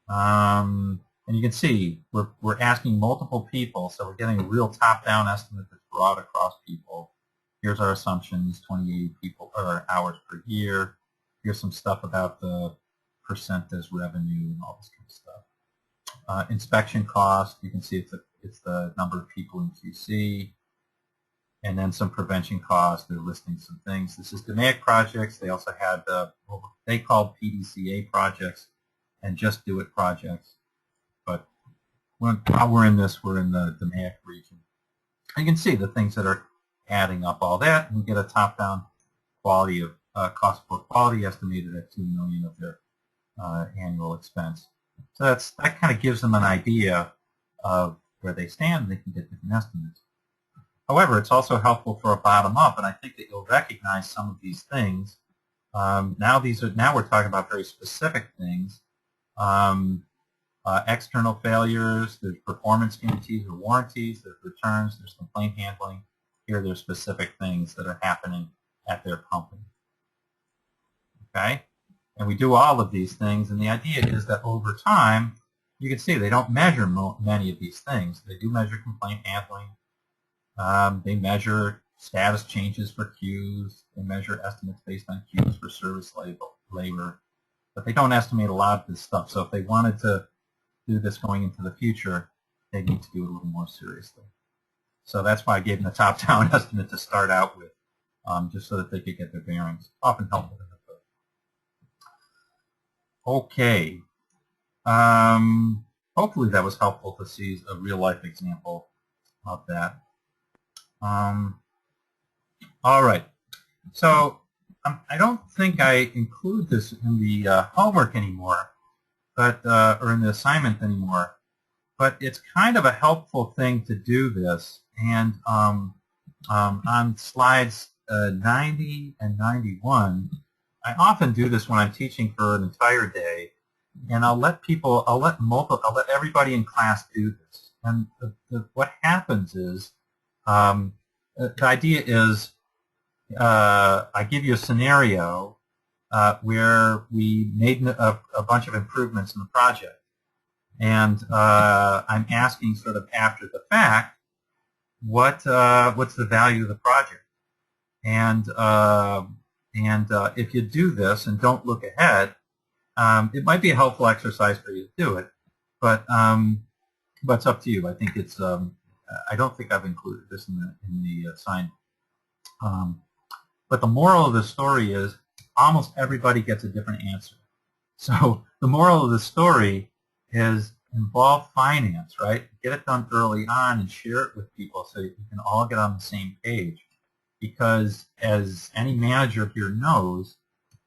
And you can see we're asking multiple people, so we're getting a real top-down estimate that's broad across people. Here's our assumptions: 28 people or hours per year. Here's some stuff about the percent as revenue and all this kind of stuff. Inspection cost, you can see it's the number of people in QC. And then some prevention costs. They're listing some things. This is DMAIC projects. They also had what they called PDCA projects and Just Do It projects. But while we're in this, we're in the DMAIC region. And you can see the things that are adding up all that, and we get a top-down quality of cost for quality estimated at $2 million of their annual expense. So that kind of gives them an idea of where they stand, and they can get different estimates. However, it's also helpful for a bottom-up, and I think that you'll recognize some of these things. Now we're talking about very specific things. External failures, there's performance guarantees or warranties, there's returns, there's complaint handling. Here there's specific things that are happening at their company. Okay? And we do all of these things, and the idea is that over time, you can see they don't measure many of these things. They do measure complaint handling. They measure status changes for queues. They measure estimates based on queues for service labor. But they don't estimate a lot of this stuff. So if they wanted to do this going into the future, they need to do it a little more seriously. So that's why I gave them a top-down estimate to start out with, just so that they could get their bearings. Often helpful. Okay. Hopefully that was helpful to see a real-life example of that. All right. So I don't think I include this in the homework anymore, but or in the assignment anymore. But it's kind of a helpful thing to do this. And on slides 90 and 91, I often do this when I'm teaching for an entire day, and I'll let everybody in class do this. And what happens is, the idea is, I give you a scenario where we made a bunch of improvements in the project. And I'm asking sort of after the fact, what's the value of the project? And if you do this and don't look ahead, it might be a helpful exercise for you to do it, but it's up to you. I think it's I don't think I've included this in the assignment. But the moral of the story is almost everybody gets a different answer. So the moral of the story is involve finance, right? Get it done early on and share it with people so you can all get on the same page. Because as any manager here knows,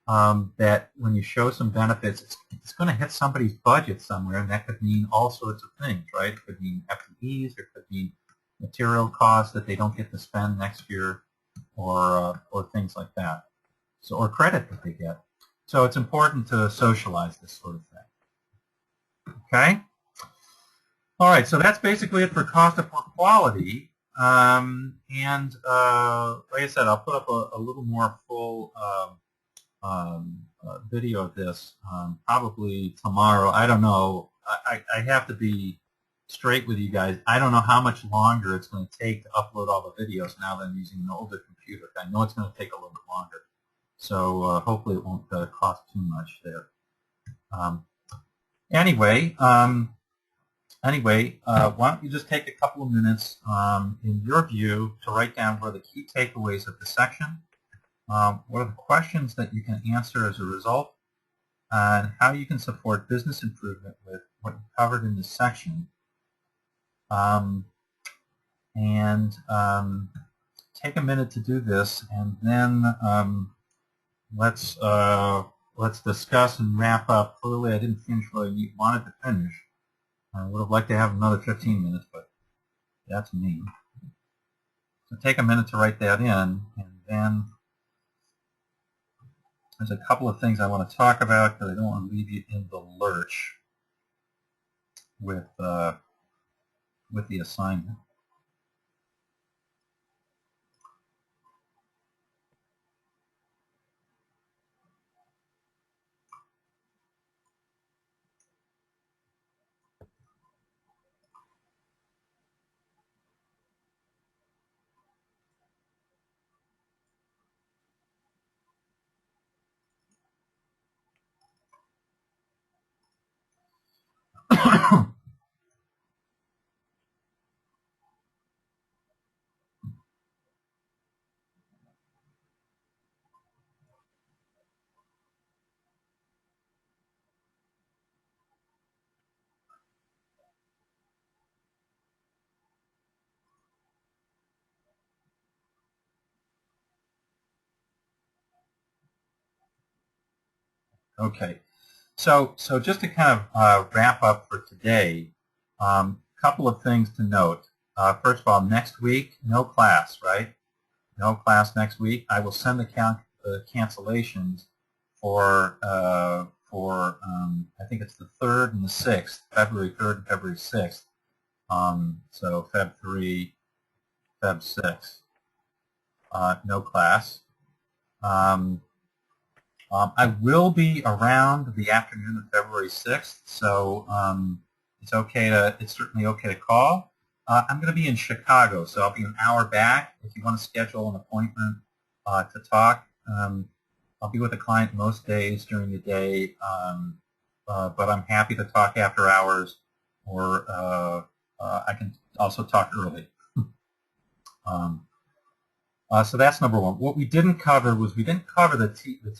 that when you show some benefits, it's going to hit somebody's budget somewhere, and that could mean all sorts of things, right? It could mean FTEs, or it could mean material costs that they don't get to spend next year, or things like that. So, or credit that they get. So it's important to socialize this sort of thing. Okay? All right, so that's basically it for cost of poor quality. Like I said, I'll put up a little more full video of this probably tomorrow. I don't know. I have to be straight with you guys. I don't know how much longer it's going to take to upload all the videos now that I'm using an older computer. I know it's going to take a little bit longer. So hopefully it won't cost too much there. Anyway, why don't you just take a couple of minutes, in your view, to write down what are the key takeaways of the section, what are the questions that you can answer as a result, and how you can support business improvement with what you covered in this section. Take a minute to do this, and then let's discuss and wrap up. Clearly, I didn't finish what I wanted to finish. I would have liked to have another 15 minutes, but that's me. So take a minute to write that in, and then there's a couple of things I want to talk about because I don't want to leave you in the lurch with the assignment. Okay, so just to kind of wrap up for today, a couple of things to note. First of all, next week, no class, right? No class next week. I will send the cancellations for I think it's the 3rd and the 6th, February 3rd and February 6th. So Feb 3, Feb 6. No class. I will be around the afternoon of February 6th, so it's certainly okay to call. I'm going to be in Chicago, so I'll be an hour back. If you want to schedule an appointment to talk, I'll be with a client most days during the day, but I'm happy to talk after hours, or I can also talk early. So that's number one. What we didn't cover was we didn't cover the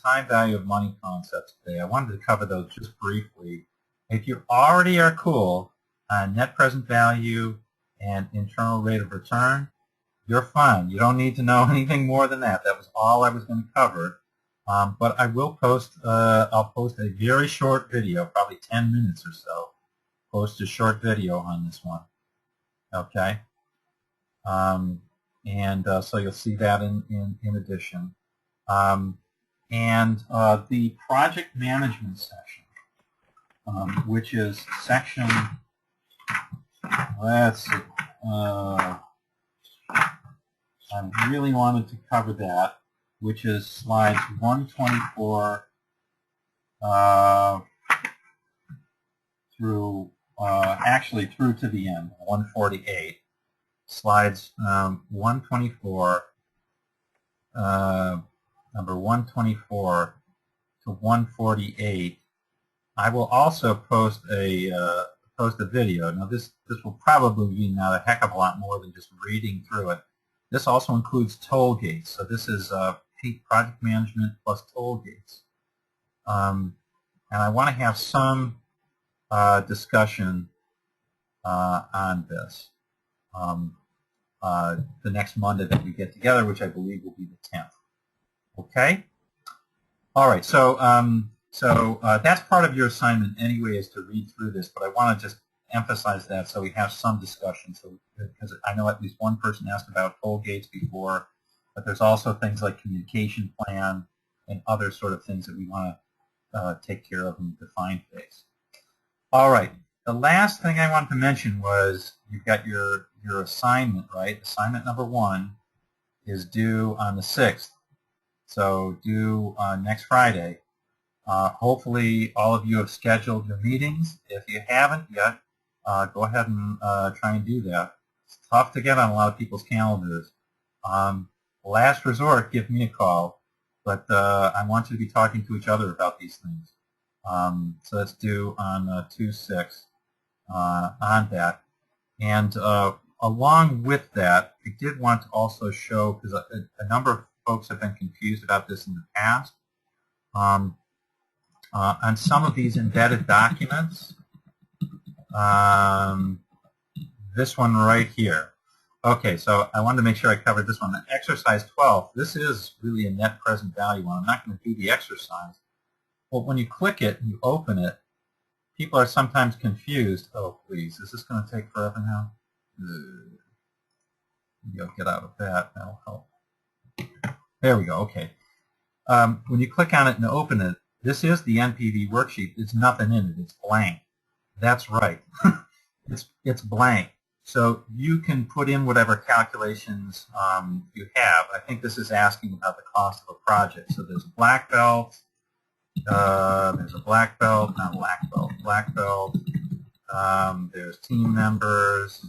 time value of money concepts today. I wanted to cover those just briefly. If you already are cool on net present value and internal rate of return, you're fine. You don't need to know anything more than that. That was all I was going to cover. But I will post, I'll post a very short video, probably 10 minutes or so. Post a short video on this one. Okay? So you'll see that in addition. The project management section, which is section, let's see, I really wanted to cover that, which is slides 124 through, actually through to the end, 148. Slides 124, number 124 to 148. I will also post a video. Now this will probably be not a heck of a lot more than just reading through it. This also includes toll gates. So this is project management plus toll gates. And I want to have some discussion on this the next Monday that we get together, which I believe will be the 10th. Okay? All right, so that's part of your assignment anyway, is to read through this, but I want to just emphasize that so we have some discussion. So, because I know at least one person asked about toll gates before, but there's also things like communication plan and other sort of things that we want to take care of in the define phase. All right, the last thing I wanted to mention was you've got your assignment, right? Assignment number 1 is due on the 6th. So due next Friday. Hopefully all of you have scheduled your meetings. If you haven't yet, go ahead and try and do that. It's tough to get on a lot of people's calendars. Last resort, give me a call. But I want you to be talking to each other about these things. So that's due on 2/6 on that. And along with that, I did want to also show, because a number of folks have been confused about this in the past, on some of these embedded documents, this one right here. Okay, so I wanted to make sure I covered this one. Exercise 12, this is really a net present value one. I'm not going to do the exercise. Well, when you click it and you open it, people are sometimes confused. Oh, please, is this going to take forever now? Maybe I'll get out of that. That'll help. There we go. Okay. When you click on it and open it, this is the NPV worksheet. There's nothing in it. It's blank. That's right. It's blank. So you can put in whatever calculations you have. I think this is asking about the cost of a project. So there's a black belt. There's a black belt, not black belt. There's team members,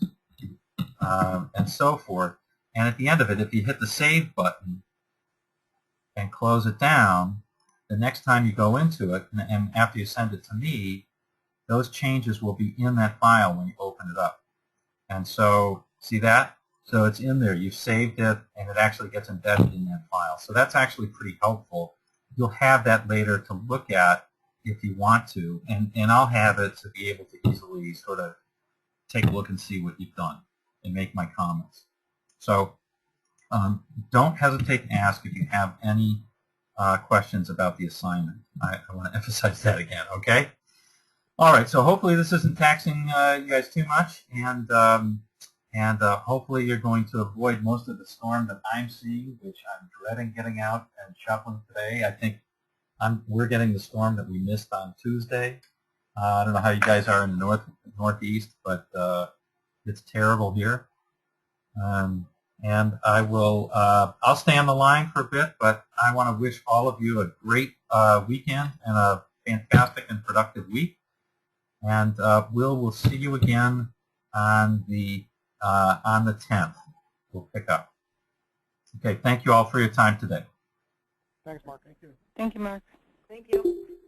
and so forth. And at the end of it, if you hit the save button and close it down, the next time you go into it, and after you send it to me, those changes will be in that file when you open it up. And so, see that? So it's in there. You've saved it, and it actually gets embedded in that file. So that's actually pretty helpful. You'll have that later to look at if you want to, and I'll have it to be able to easily sort of take a look and see what you've done and make my comments. So don't hesitate to ask if you have any questions about the assignment. I want to emphasize that again, okay? All right, so hopefully this isn't taxing you guys too much, and hopefully you're going to avoid most of the storm that I'm seeing, which I'm dreading getting out and shoveling today. I think we're getting the storm that we missed on Tuesday. I don't know how you guys are in the northeast, but it's terrible here. And I will, I'll stay on the line for a bit, but I want to wish all of you a great weekend and a fantastic and productive week. And we'll see you again on the 10th. We'll pick up. Okay, thank you all for your time today. Thanks, Mark. Thank you. Thank you, Mark. Thank you.